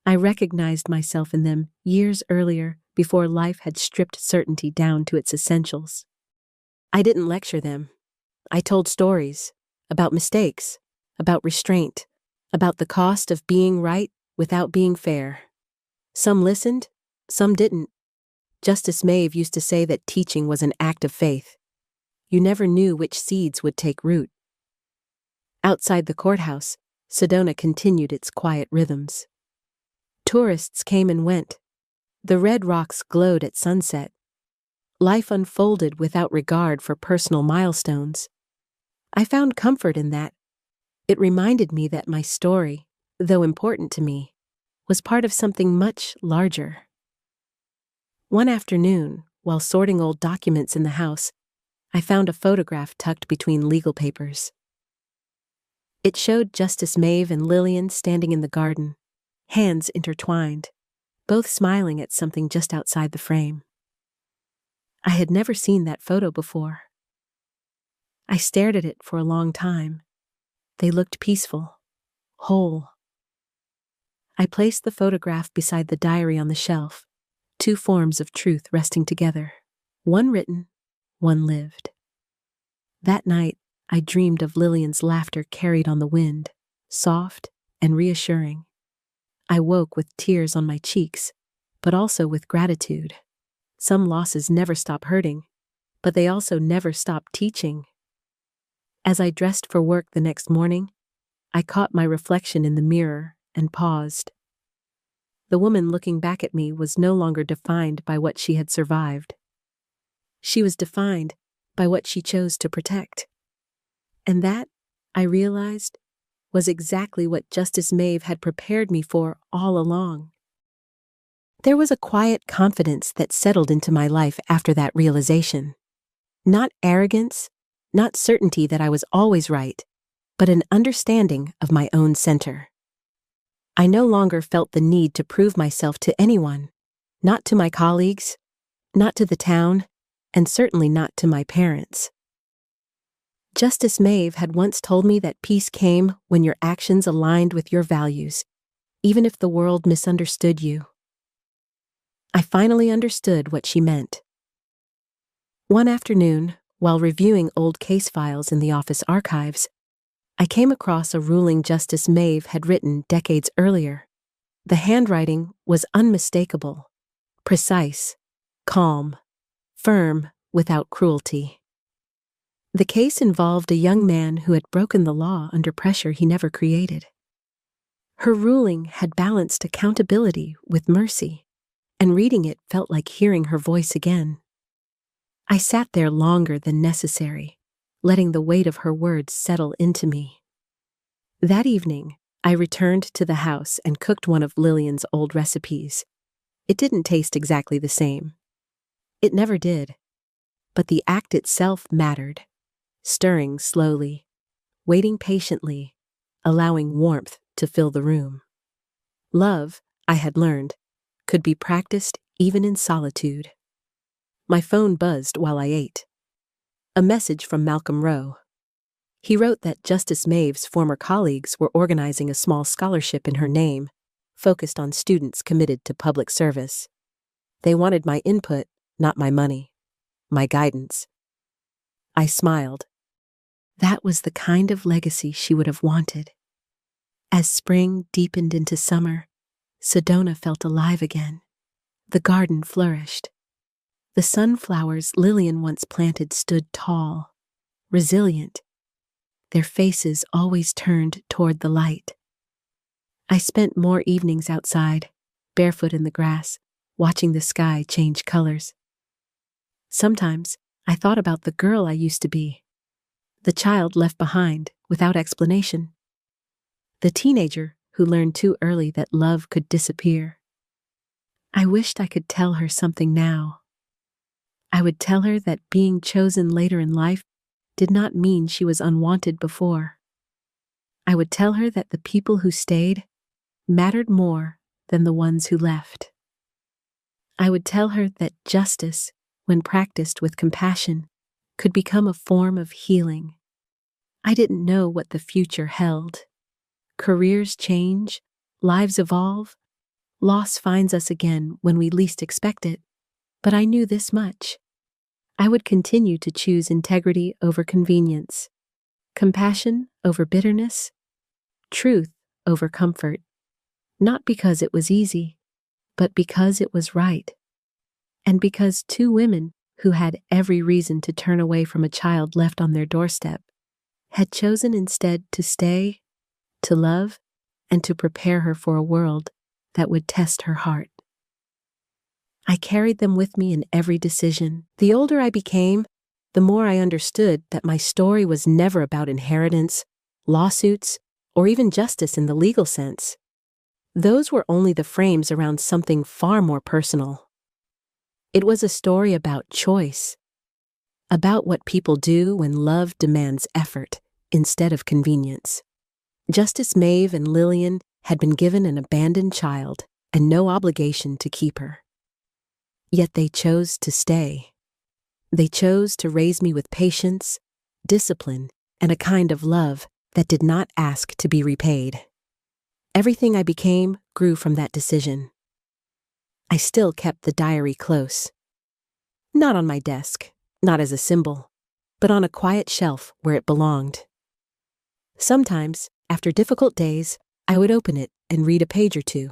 I recognized myself in them years earlier, before life had stripped certainty down to its essentials. I didn't lecture them. I told stories about mistakes, about restraint, about the cost of being right without being fair. Some listened, some didn't. Justice Maeve used to say that teaching was an act of faith. You never knew which seeds would take root. Outside the courthouse, Sedona continued its quiet rhythms. Tourists came and went. The red rocks glowed at sunset. Life unfolded without regard for personal milestones. I found comfort in that. It reminded me that my story, though important to me, was part of something much larger. One afternoon, while sorting old documents in the house, I found a photograph tucked between legal papers. It showed Justice Maeve and Lillian standing in the garden, hands intertwined, both smiling at something just outside the frame. I had never seen that photo before. I stared at it for a long time. They looked peaceful, whole. I placed the photograph beside the diary on the shelf, two forms of truth resting together, one written, one lived. That night, I dreamed of Lillian's laughter carried on the wind, soft and reassuring. I woke with tears on my cheeks, but also with gratitude. Some losses never stop hurting, but they also never stop teaching. As I dressed for work the next morning, I caught my reflection in the mirror and paused. The woman looking back at me was no longer defined by what she had survived. She was defined by what she chose to protect. And that, I realized, was exactly what Justice Maeve had prepared me for all along. There was a quiet confidence that settled into my life after that realization. Not arrogance, not certainty that I was always right, but an understanding of my own center. I no longer felt the need to prove myself to anyone, not to my colleagues, not to the town, and certainly not to my parents. Justice Maeve had once told me that peace came when your actions aligned with your values, even if the world misunderstood you. I finally understood what she meant. One afternoon, while reviewing old case files in the office archives, I came across a ruling Justice Maeve had written decades earlier. The handwriting was unmistakable, precise, calm, firm, without cruelty. The case involved a young man who had broken the law under pressure he never created. Her ruling had balanced accountability with mercy, and reading it felt like hearing her voice again. I sat there longer than necessary, letting the weight of her words settle into me. That evening, I returned to the house and cooked one of Lillian's old recipes. It didn't taste exactly the same. It never did. But the act itself mattered. Stirring slowly, waiting patiently, allowing warmth to fill the room. Love, I had learned, could be practiced even in solitude. My phone buzzed while I ate. A message from Malcolm Rowe. He wrote that Justice Maeve's former colleagues were organizing a small scholarship in her name, focused on students committed to public service. They wanted my input, not my money, my guidance. I smiled. That was the kind of legacy she would have wanted. As spring deepened into summer, Sedona felt alive again. The garden flourished. The sunflowers Lillian once planted stood tall, resilient, their faces always turned toward the light. I spent more evenings outside, barefoot in the grass, watching the sky change colors. Sometimes I thought about the girl I used to be, the child left behind without explanation, the teenager who learned too early that love could disappear. I wished I could tell her something now. I would tell her that being chosen later in life did not mean she was unwanted before. I would tell her that the people who stayed mattered more than the ones who left. I would tell her that justice, when practiced with compassion, could become a form of healing. I didn't know what the future held. Careers change, lives evolve, loss finds us again when we least expect it. But I knew this much. I would continue to choose integrity over convenience, compassion over bitterness, truth over comfort, not because it was easy, but because it was right. And because two women who had every reason to turn away from a child left on their doorstep had chosen instead to stay, to love, and to prepare her for a world that would test her heart. I carried them with me in every decision. The older I became, the more I understood that my story was never about inheritance, lawsuits, or even justice in the legal sense. Those were only the frames around something far more personal. It was a story about choice, about what people do when love demands effort instead of convenience. Justice Maeve and Lillian had been given an abandoned child and no obligation to keep her. Yet they chose to stay. They chose to raise me with patience, discipline, and a kind of love that did not ask to be repaid. Everything I became grew from that decision. I still kept the diary close. Not on my desk, not as a symbol, but on a quiet shelf where it belonged. Sometimes, after difficult days, I would open it and read a page or two,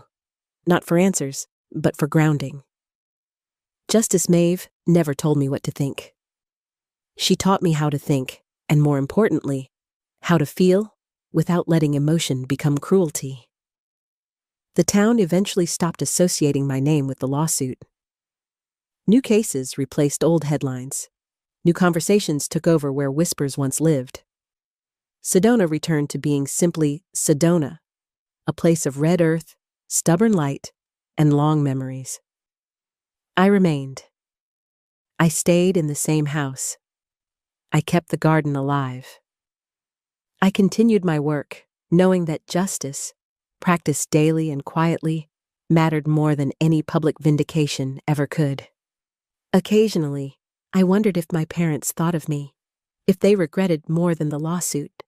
not for answers, but for grounding. Justice Maeve never told me what to think. She taught me how to think, and more importantly, how to feel without letting emotion become cruelty. The town eventually stopped associating my name with the lawsuit. New cases replaced old headlines. New conversations took over where whispers once lived. Sedona returned to being simply Sedona, a place of red earth, stubborn light, and long memories. I remained. I stayed in the same house. I kept the garden alive. I continued my work, knowing that justice, practiced daily and quietly, mattered more than any public vindication ever could. Occasionally, I wondered if my parents thought of me, if they regretted more than the lawsuit,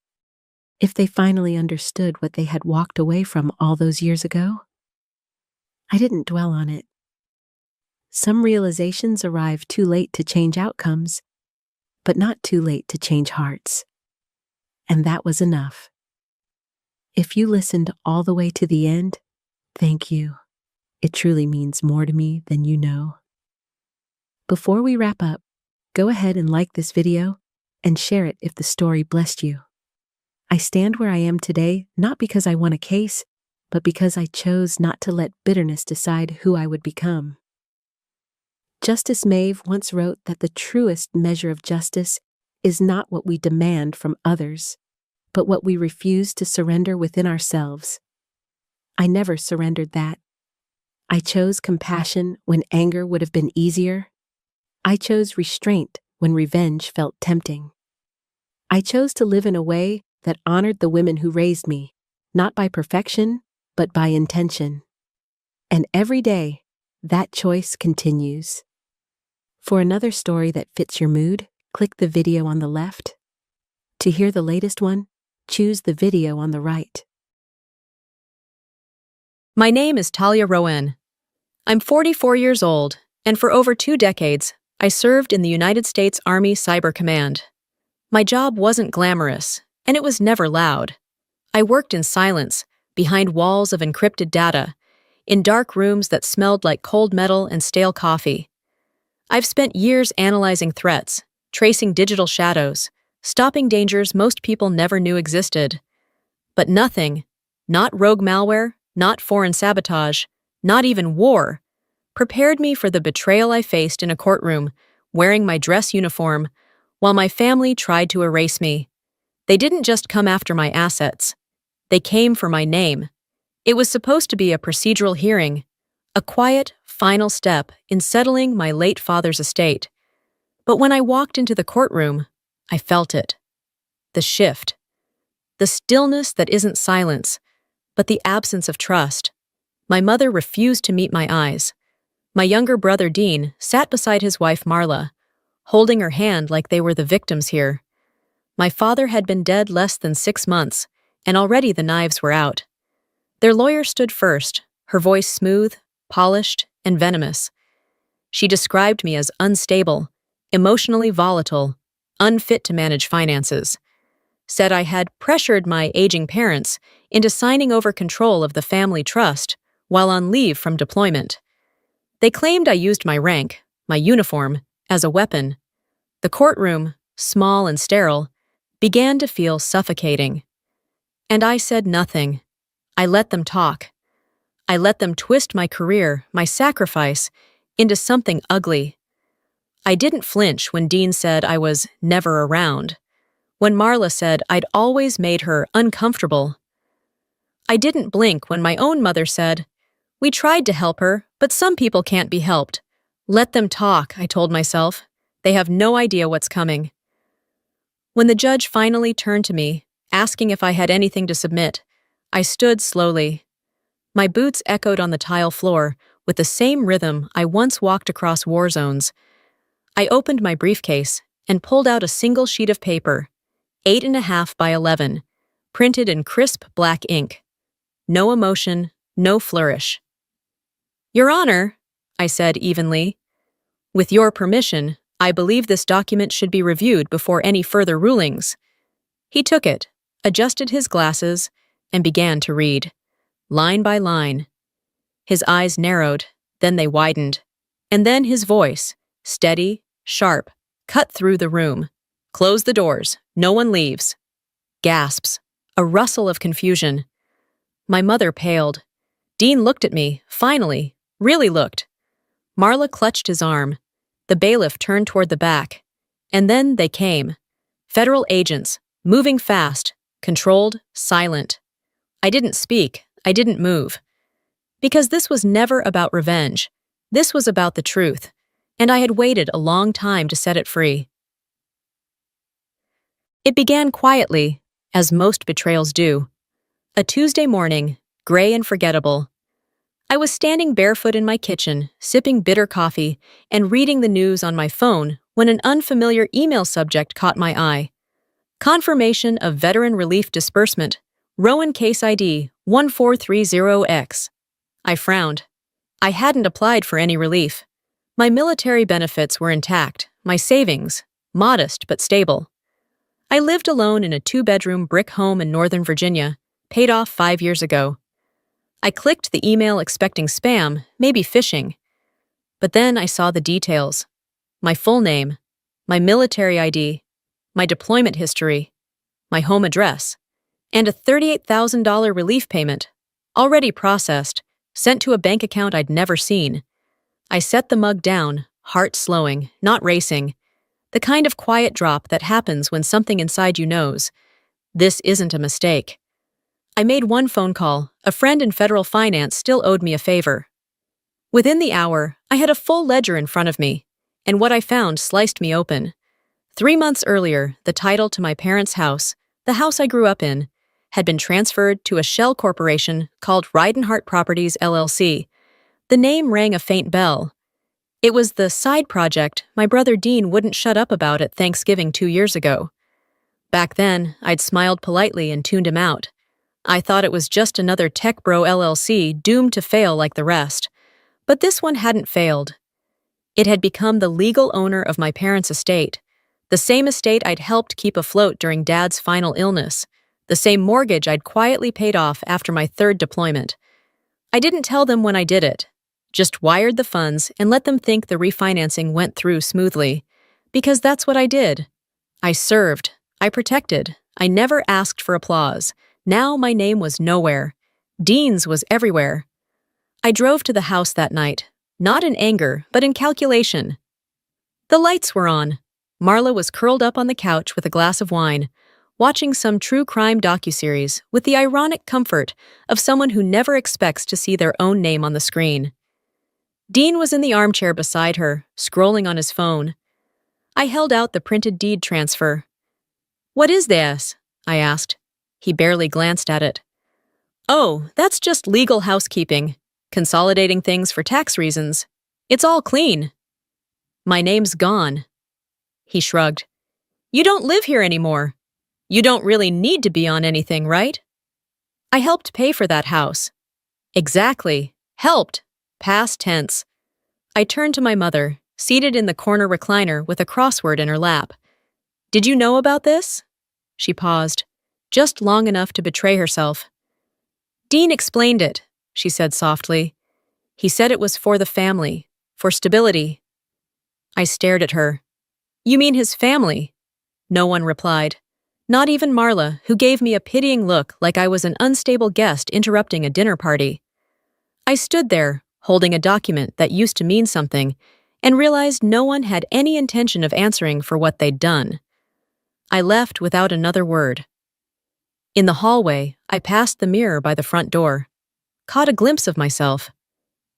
if they finally understood what they had walked away from all those years ago. I didn't dwell on it. Some realizations arrive too late to change outcomes, but not too late to change hearts. And that was enough. If you listened all the way to the end, thank you. It truly means more to me than you know. Before we wrap up, go ahead and like this video and share it if the story blessed you. I stand where I am today not because I won a case, but because I chose not to let bitterness decide who I would become. Justice Maeve once wrote that the truest measure of justice is not what we demand from others, but what we refuse to surrender within ourselves. I never surrendered that. I chose compassion when anger would have been easier. I chose restraint when revenge felt tempting. I chose to live in a way that honored the women who raised me, not by perfection, but by intention. And every day, that choice continues. For another story that fits your mood, click the video on the left. To hear the latest one, choose the video on the right. My name is Talia Rowan. I'm 44 years old, and for over 2 decades, I served in the United States Army Cyber Command. My job wasn't glamorous, and it was never loud. I worked in silence, behind walls of encrypted data, in dark rooms that smelled like cold metal and stale coffee. I've spent years analyzing threats, tracing digital shadows, stopping dangers most people never knew existed. But nothing, not rogue malware, not foreign sabotage, not even war, prepared me for the betrayal I faced in a courtroom, wearing my dress uniform, while my family tried to erase me. They didn't just come after my assets. They came for my name. It was supposed to be a procedural hearing, a quiet, final step in settling my late father's estate. But when I walked into the courtroom, I felt it. The shift. The stillness that isn't silence, but the absence of trust. My mother refused to meet my eyes. My younger brother Dean sat beside his wife Marla, holding her hand like they were the victims here. My father had been dead less than 6 months, and already the knives were out. Their lawyer stood first, her voice smooth, polished, and venomous. She described me as unstable, emotionally volatile, unfit to manage finances. Said I had pressured my aging parents into signing over control of the family trust while on leave from deployment. They claimed I used my rank, my uniform, as a weapon. The courtroom, small and sterile, began to feel suffocating. And I said nothing. I let them talk. I let them twist my career, my sacrifice, into something ugly. I didn't flinch when Dean said I was never around, when Marla said I'd always made her uncomfortable. I didn't blink when my own mother said, "We tried to help her, but some people can't be helped. Let them talk, I told myself. They have no idea what's coming. When the judge finally turned to me, asking if I had anything to submit, I stood slowly. My boots echoed on the tile floor with the same rhythm I once walked across war zones. I opened my briefcase and pulled out a single sheet of paper, 8.5 by 11, printed in crisp black ink. No emotion, no flourish. Your Honor, I said evenly, with your permission, I believe this document should be reviewed before any further rulings. He took it, adjusted his glasses, and began to read, line by line. His eyes narrowed, then they widened, and then his voice, steady, sharp, cut through the room. Close the doors. No one leaves. Gasps. A rustle of confusion. My mother paled. Dean looked at me, finally, really looked. Marla clutched his arm. The bailiff turned toward the back. And then they came. Federal agents, moving fast, controlled, silent. I didn't speak. I didn't move. Because this was never about revenge. This was about the truth. And I had waited a long time to set it free. It began quietly, as most betrayals do. A Tuesday morning, gray and forgettable. I was standing barefoot in my kitchen, sipping bitter coffee, and reading the news on my phone when an unfamiliar email subject caught my eye. Confirmation of Veteran Relief Disbursement, Rowan Case ID 1430X. I frowned. I hadn't applied for any relief. My military benefits were intact, my savings, modest but stable. I lived alone in a 2-bedroom brick home in Northern Virginia, paid off 5 years ago. I clicked the email expecting spam, maybe phishing. But then I saw the details. My full name, my military ID, my deployment history, my home address, and a $38,000 relief payment, already processed, sent to a bank account I'd never seen. I set the mug down, heart slowing, not racing. The kind of quiet drop that happens when something inside you knows, this isn't a mistake. I made one phone call. A friend in federal finance still owed me a favor. Within the hour, I had a full ledger in front of me, and what I found sliced me open. 3 months earlier, the title to my parents' house, the house I grew up in, had been transferred to a shell corporation called Ridenhart Properties LLC. The name rang a faint bell. It was the side project my brother Dean wouldn't shut up about at Thanksgiving 2 years ago. Back then, I'd smiled politely and tuned him out. I thought it was just another Tech Bro LLC doomed to fail like the rest. But this one hadn't failed. It had become the legal owner of my parents' estate, the same estate I'd helped keep afloat during Dad's final illness, the same mortgage I'd quietly paid off after my 3rd deployment. I didn't tell them when I did it. Just wired the funds and let them think the refinancing went through smoothly. Because that's what I did. I served. I protected. I never asked for applause. Now my name was nowhere. Dean's was everywhere. I drove to the house that night, not in anger, but in calculation. The lights were on. Marla was curled up on the couch with a glass of wine, watching some true crime docuseries with the ironic comfort of someone who never expects to see their own name on the screen. Dean was in the armchair beside her, scrolling on his phone. I held out the printed deed transfer. "What is this?" I asked. He barely glanced at it. "Oh, that's just legal housekeeping, consolidating things for tax reasons. It's all clean." "My name's gone." He shrugged. "You don't live here anymore. You don't really need to be on anything, right?" "I helped pay for that house." "Exactly. Helped. Past tense." I turned to my mother, seated in the corner recliner with a crossword in her lap. "Did you know about this?" She paused, just long enough to betray herself. "Dean explained it," she said softly. "He said it was for the family, for stability." I stared at her. "You mean his family?" No one replied. Not even Marla, who gave me a pitying look like I was an unstable guest interrupting a dinner party. I stood there, holding a document that used to mean something, and realized no one had any intention of answering for what they'd done. I left without another word. In the hallway, I passed the mirror by the front door, caught a glimpse of myself.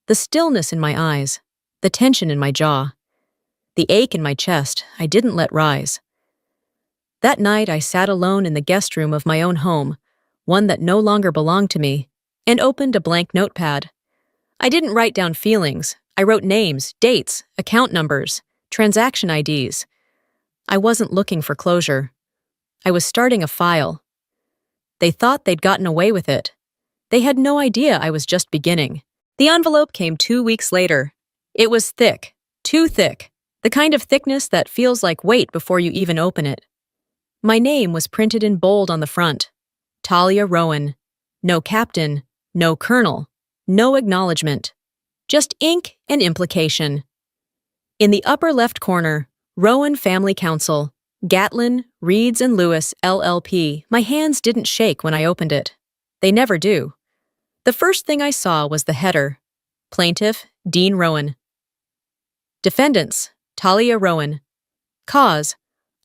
The stillness in my eyes, the tension in my jaw, the ache in my chest I didn't let rise. That night I sat alone in the guest room of my own home, one that no longer belonged to me, and opened a blank notepad. I didn't write down feelings. I wrote names, dates, account numbers, transaction IDs. I wasn't looking for closure. I was starting a file. They thought they'd gotten away with it. They had no idea I was just beginning. The envelope came 2 weeks later. It was thick, too thick, the kind of thickness that feels like weight before you even open it. My name was printed in bold on the front. Talia Rowan. No captain, no colonel, no acknowledgement. Just ink and implication. In the upper left corner, Rowan Family Council, Gatlin, Reeds and Lewis, LLP. My hands didn't shake when I opened it. They never do. The first thing I saw was the header. Plaintiff, Dean Rowan. Defendants, Talia Rowan. Cause,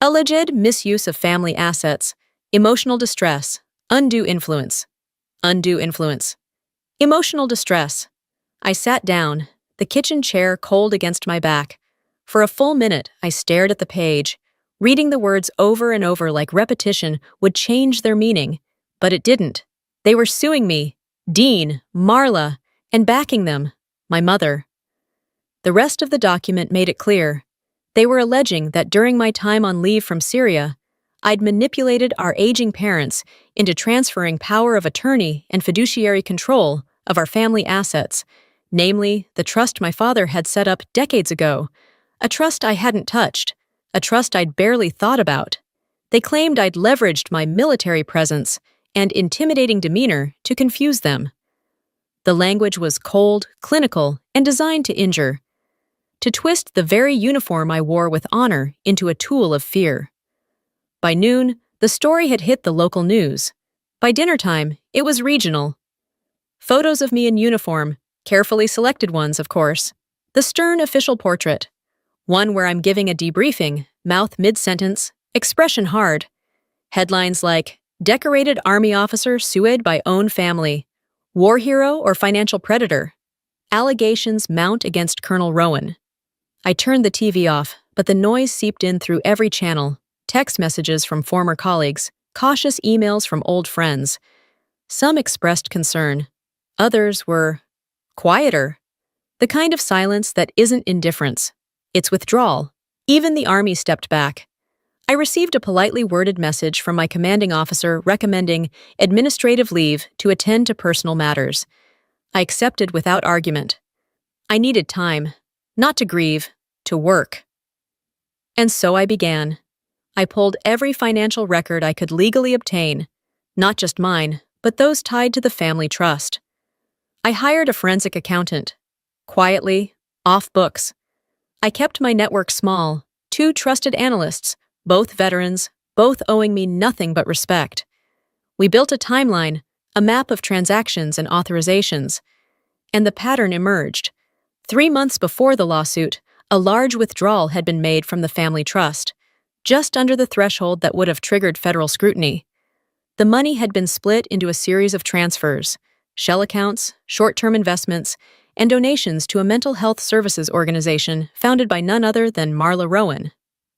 alleged misuse of family assets, emotional distress, undue influence. Undue influence. Emotional distress. I sat down, the kitchen chair cold against my back. For a full minute, I stared at the page, reading the words over and over like repetition would change their meaning, but it didn't. They were suing me, Dean, Marla, and backing them, my mother. The rest of the document made it clear. They were alleging that during my time on leave from Syria, I'd manipulated our aging parents into transferring power of attorney and fiduciary control of our family assets, namely the trust my father had set up decades ago, a trust I hadn't touched, a trust I'd barely thought about. They claimed I'd leveraged my military presence and intimidating demeanor to confuse them. The language was cold, clinical, and designed to injure, to twist the very uniform I wore with honor into a tool of fear. By noon, the story had hit the local news. By dinner time, it was regional. Photos of me in uniform, carefully selected ones, of course. The stern official portrait. One where I'm giving a debriefing, mouth mid-sentence, expression hard. Headlines like, Decorated Army Officer Sued by Own Family, War Hero or Financial Predator, Allegations Mount Against Colonel Rowan. I turned the TV off, but the noise seeped in through every channel. Text messages from former colleagues, cautious emails from old friends. Some expressed concern. Others were quieter. The kind of silence that isn't indifference. It's withdrawal. Even the Army stepped back. I received a politely worded message from my commanding officer recommending administrative leave to attend to personal matters. I accepted without argument. I needed time, not to grieve, to work. And so I began. I pulled every financial record I could legally obtain, not just mine, but those tied to the family trust. I hired a forensic accountant. Quietly, off books. I kept my network small, 2 trusted analysts, both veterans, both owing me nothing but respect. We built a timeline, a map of transactions and authorizations, and the pattern emerged. 3 months before the lawsuit, a large withdrawal had been made from the family trust, just under the threshold that would have triggered federal scrutiny. The money had been split into a series of transfers, shell accounts, short-term investments, and donations to a mental health services organization founded by none other than Marla Rowan.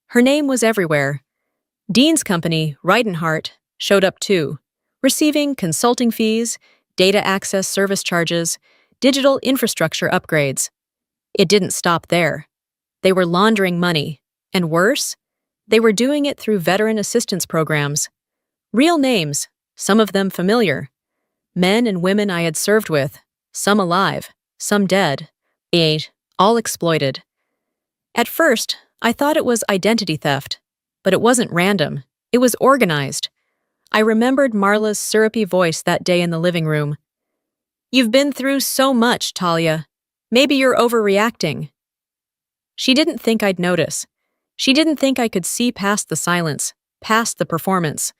Her name was everywhere. Dean's company, Reidenhart, showed up too, receiving consulting fees, data access service charges, digital infrastructure upgrades. It didn't stop there. They were laundering money, and worse, they were doing it through veteran assistance programs. Real names, some of them familiar. Men and women I had served with, some alive, some dead, all exploited. At first, I thought it was identity theft, but it wasn't random. It was organized. I remembered Marla's syrupy voice that day in the living room. "You've been through so much, Talia. Maybe you're overreacting." She didn't think I'd notice. She didn't think I could see past the silence, past the performance.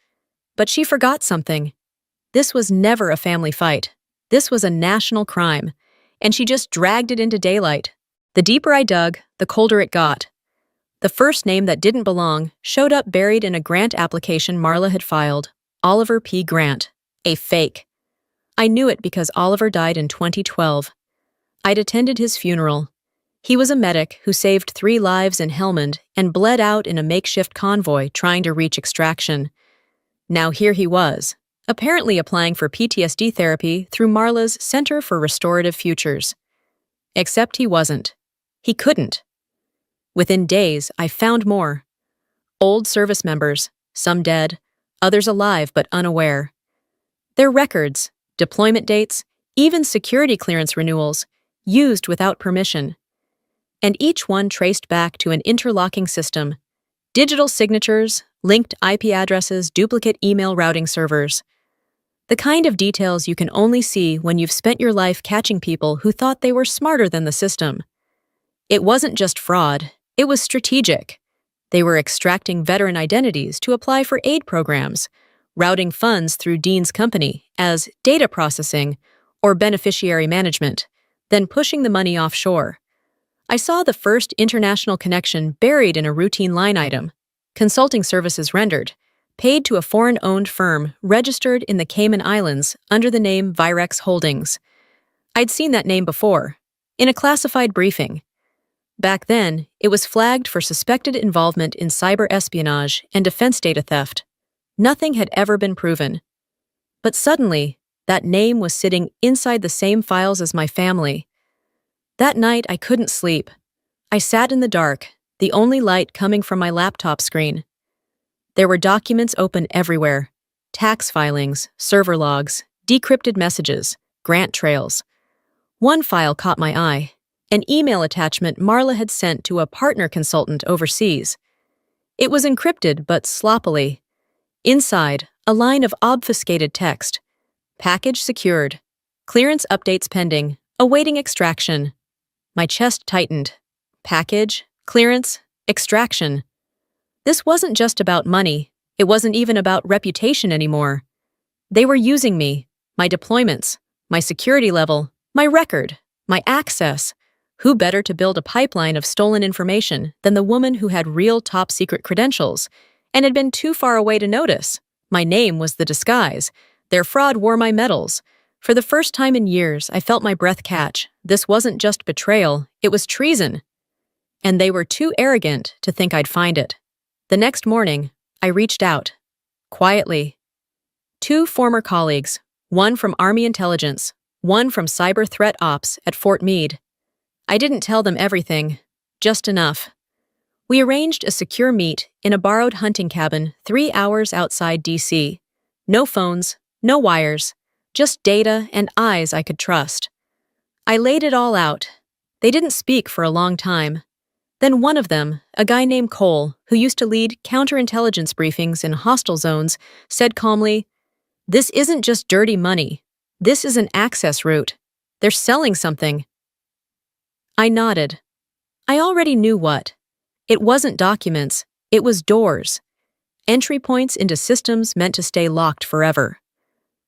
But she forgot something. This was never a family fight. This was a national crime, and she just dragged it into daylight. The deeper I dug, the colder it got. The first name that didn't belong showed up buried in a grant application Marla had filed, Oliver P. Grant, a fake. I knew it because Oliver died in 2012. I'd attended his funeral. He was a medic who saved 3 lives in Helmand and bled out in a makeshift convoy trying to reach extraction. Now here he was, apparently applying for PTSD therapy through Marla's Center for Restorative Futures. Except he wasn't. He couldn't. Within days, I found more. Old service members, some dead, others alive but unaware. Their records, deployment dates, even security clearance renewals, used without permission. And each one traced back to an interlocking system: digital signatures, linked IP addresses, duplicate email routing servers. The kind of details you can only see when you've spent your life catching people who thought they were smarter than the system. It wasn't just fraud, it was strategic. They were extracting veteran identities to apply for aid programs, routing funds through Dean's company as data processing or beneficiary management, then pushing the money offshore. I saw the first international connection buried in a routine line item: consulting services rendered, paid to a foreign-owned firm registered in the Cayman Islands under the name Virex Holdings. I'd seen that name before, in a classified briefing. Back then, it was flagged for suspected involvement in cyber espionage and defense data theft. Nothing had ever been proven. But suddenly, that name was sitting inside the same files as my family. That night, I couldn't sleep. I sat in the dark, the only light coming from my laptop screen. There were documents open everywhere: tax filings, server logs, decrypted messages, grant trails. One file caught my eye: an email attachment Marla had sent to a partner consultant overseas. It was encrypted but sloppily. Inside, a line of obfuscated text: package secured, clearance updates pending, awaiting extraction. My chest tightened. Package, clearance, extraction. This wasn't just about money. It wasn't even about reputation anymore. They were using me, my deployments, my security level, my record, my access. Who better to build a pipeline of stolen information than the woman who had real top-secret credentials and had been too far away to notice? My name was the disguise. Their fraud wore my medals. For the first time in years, I felt my breath catch. This wasn't just betrayal, it was treason. And they were too arrogant to think I'd find it. The next morning, I reached out. Quietly. 2 former colleagues, one from Army Intelligence, one from Cyber Threat Ops at Fort Meade. I didn't tell them everything, just enough. We arranged a secure meet in a borrowed hunting cabin 3 hours outside D.C. No phones, no wires, just data and eyes I could trust. I laid it all out. They didn't speak for a long time. Then one of them, a guy named Cole, who used to lead counterintelligence briefings in hostile zones, said calmly, "This isn't just dirty money. This is an access route. They're selling something." I nodded. I already knew what. It wasn't documents, it was doors. Entry points into systems meant to stay locked forever.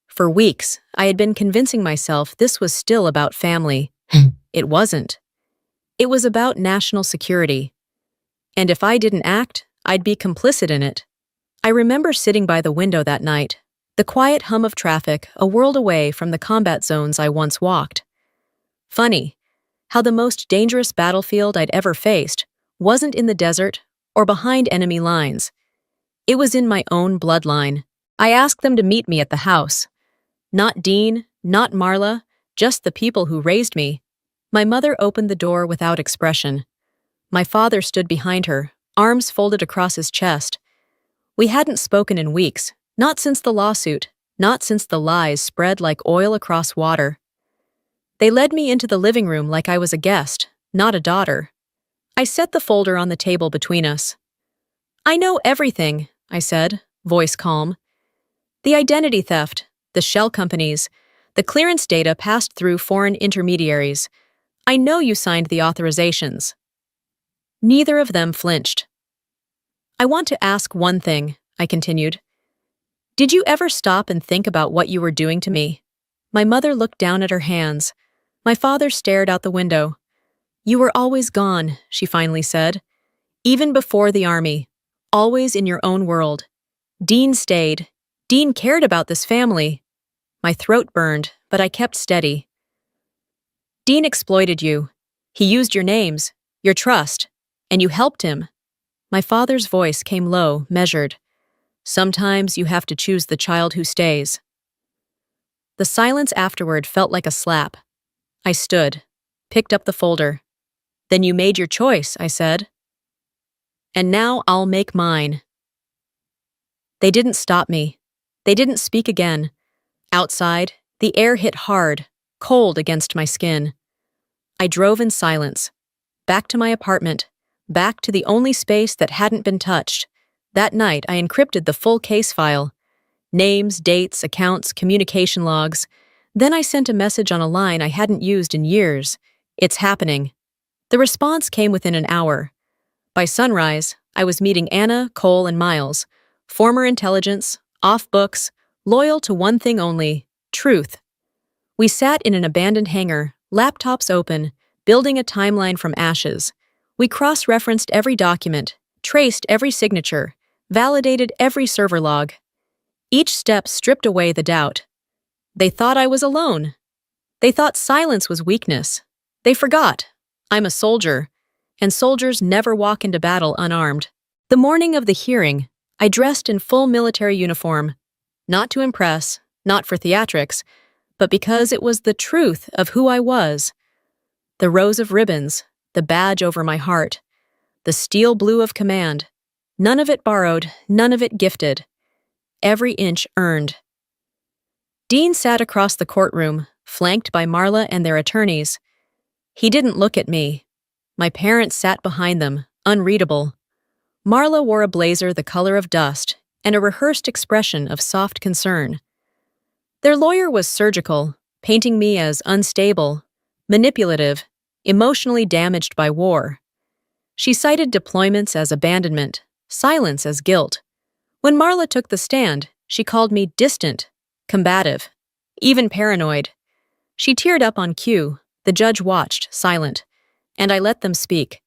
For weeks, I had been convincing myself this was still about family. It wasn't. It was about national security. And if I didn't act, I'd be complicit in it. I remember sitting by the window that night, the quiet hum of traffic a world away from the combat zones I once walked. Funny, how the most dangerous battlefield I'd ever faced wasn't in the desert or behind enemy lines. It was in my own bloodline. I asked them to meet me at the house. Not Dean, not Marla, just the people who raised me. My mother opened the door without expression. My father stood behind her, arms folded across his chest. We hadn't spoken in weeks, not since the lawsuit, not since the lies spread like oil across water. They led me into the living room like I was a guest, not a daughter. I set the folder on the table between us. "I know everything," I said, voice calm. "The identity theft, the shell companies, the clearance data passed through foreign intermediaries. I know you signed the authorizations." Neither of them flinched. "I want to ask one thing," I continued. "Did you ever stop and think about what you were doing to me?" My mother looked down at her hands. My father stared out the window. "You were always gone," she finally said. "Even before the army. Always in your own world. Dean stayed. Dean cared about this family." My throat burned, but I kept steady. "Dean exploited you. He used your names, your trust, and you helped him. My father's voice came low, measured. Sometimes you have to choose the child who stays. The silence afterward felt like a slap. I stood, picked up the folder. Then you made your choice, I said. And now I'll make mine. They didn't stop me. They didn't speak again. Outside, the air hit hard, cold against my skin. I drove in silence, back to my apartment, back to the only space that hadn't been touched. That night, I encrypted the full case file. Names, dates, accounts, communication logs. Then I sent a message on a line I hadn't used in years. It's happening. The response came within an hour. By sunrise, I was meeting Anna, Cole, and Miles, former intelligence, off books, loyal to one thing only, truth. We sat in an abandoned hangar, laptops open, building a timeline from ashes. We cross-referenced every document, traced every signature, validated every server log. Each step stripped away the doubt. They thought I was alone. They thought silence was weakness. They forgot. I'm a soldier, and soldiers never walk into battle unarmed. The morning of the hearing, I dressed in full military uniform, not to impress, not for theatrics, but because it was the truth of who I was. The rows of ribbons, the badge over my heart, the steel blue of command, none of it borrowed, none of it gifted. Every inch earned. Dean sat across the courtroom, flanked by Marla and their attorneys. He didn't look at me. My parents sat behind them, unreadable. Marla wore a blazer the color of dust and a rehearsed expression of soft concern. Their lawyer was surgical, painting me as unstable, manipulative, emotionally damaged by war. She cited deployments as abandonment, silence as guilt. When Marla took the stand, she called me distant, combative, even paranoid. She teared up on cue. The judge watched, silent, and I let them speak.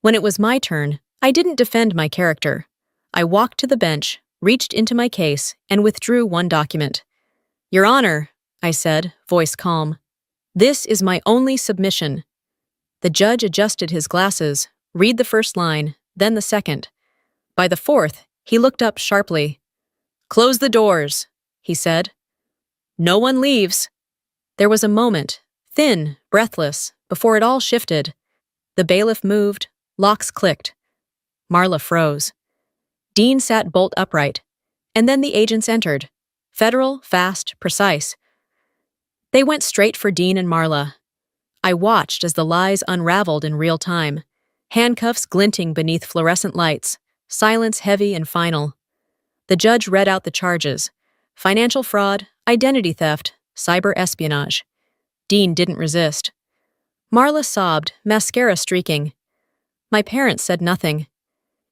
When it was my turn, I didn't defend my character. I walked to the bench, reached into my case, and withdrew one document. Your Honor, I said, voice calm. This is my only submission. The judge adjusted his glasses, read the first line, then the second. By the fourth, he looked up sharply. Close the doors, he said. No one leaves. There was a moment, thin, breathless, before it all shifted. The bailiff moved, locks clicked. Marla froze. Dean sat bolt upright, and then the agents entered. Federal, fast, precise. They went straight for Dean and Marla. I watched as the lies unraveled in real time, handcuffs glinting beneath fluorescent lights, silence heavy and final. The judge read out the charges: financial fraud, identity theft, cyber espionage. Dean didn't resist. Marla sobbed, mascara streaking. My parents said nothing.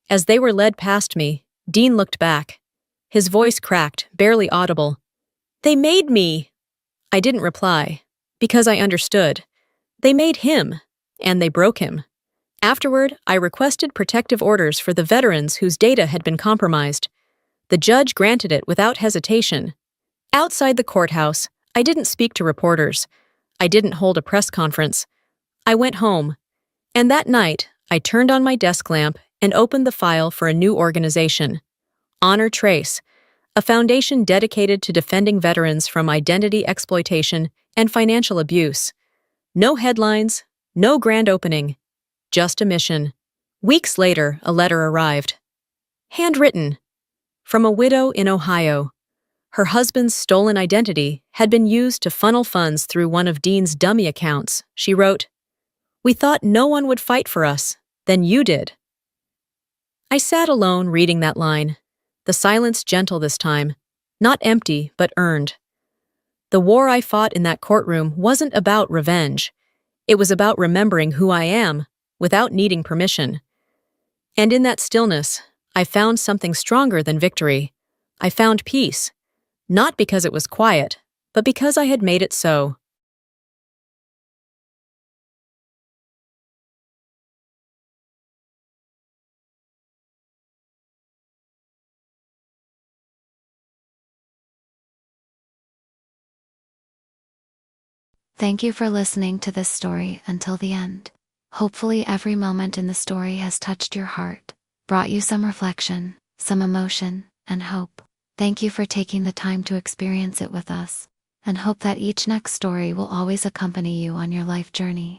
As they were led past me, Dean looked back. His voice cracked, barely audible. They made me. I didn't reply, because I understood. They made him, and they broke him. Afterward, I requested protective orders for the veterans whose data had been compromised. The judge granted it without hesitation. Outside the courthouse, I didn't speak to reporters. I didn't hold a press conference. I went home, and that night, I turned on my desk lamp and opened the file for a new organization, Honor Trace, a foundation dedicated to defending veterans from identity exploitation and financial abuse. No headlines, no grand opening, just a mission. Weeks later, a letter arrived. Handwritten. From a widow in Ohio. Her husband's stolen identity had been used to funnel funds through one of Dean's dummy accounts. She wrote, "We thought no one would fight for us. Then you did." I sat alone reading that line. The silence gentle this time. Not empty, but earned. The war I fought in that courtroom wasn't about revenge. It was about remembering who I am, without needing permission. And in that stillness, I found something stronger than victory. I found peace. Not because it was quiet, but because I had made it so. Thank you for listening to this story until the end. Hopefully, every moment in the story has touched your heart, brought you some reflection, some emotion, and hope. Thank you for taking the time to experience it with us, and hope that each next story will always accompany you on your life journey.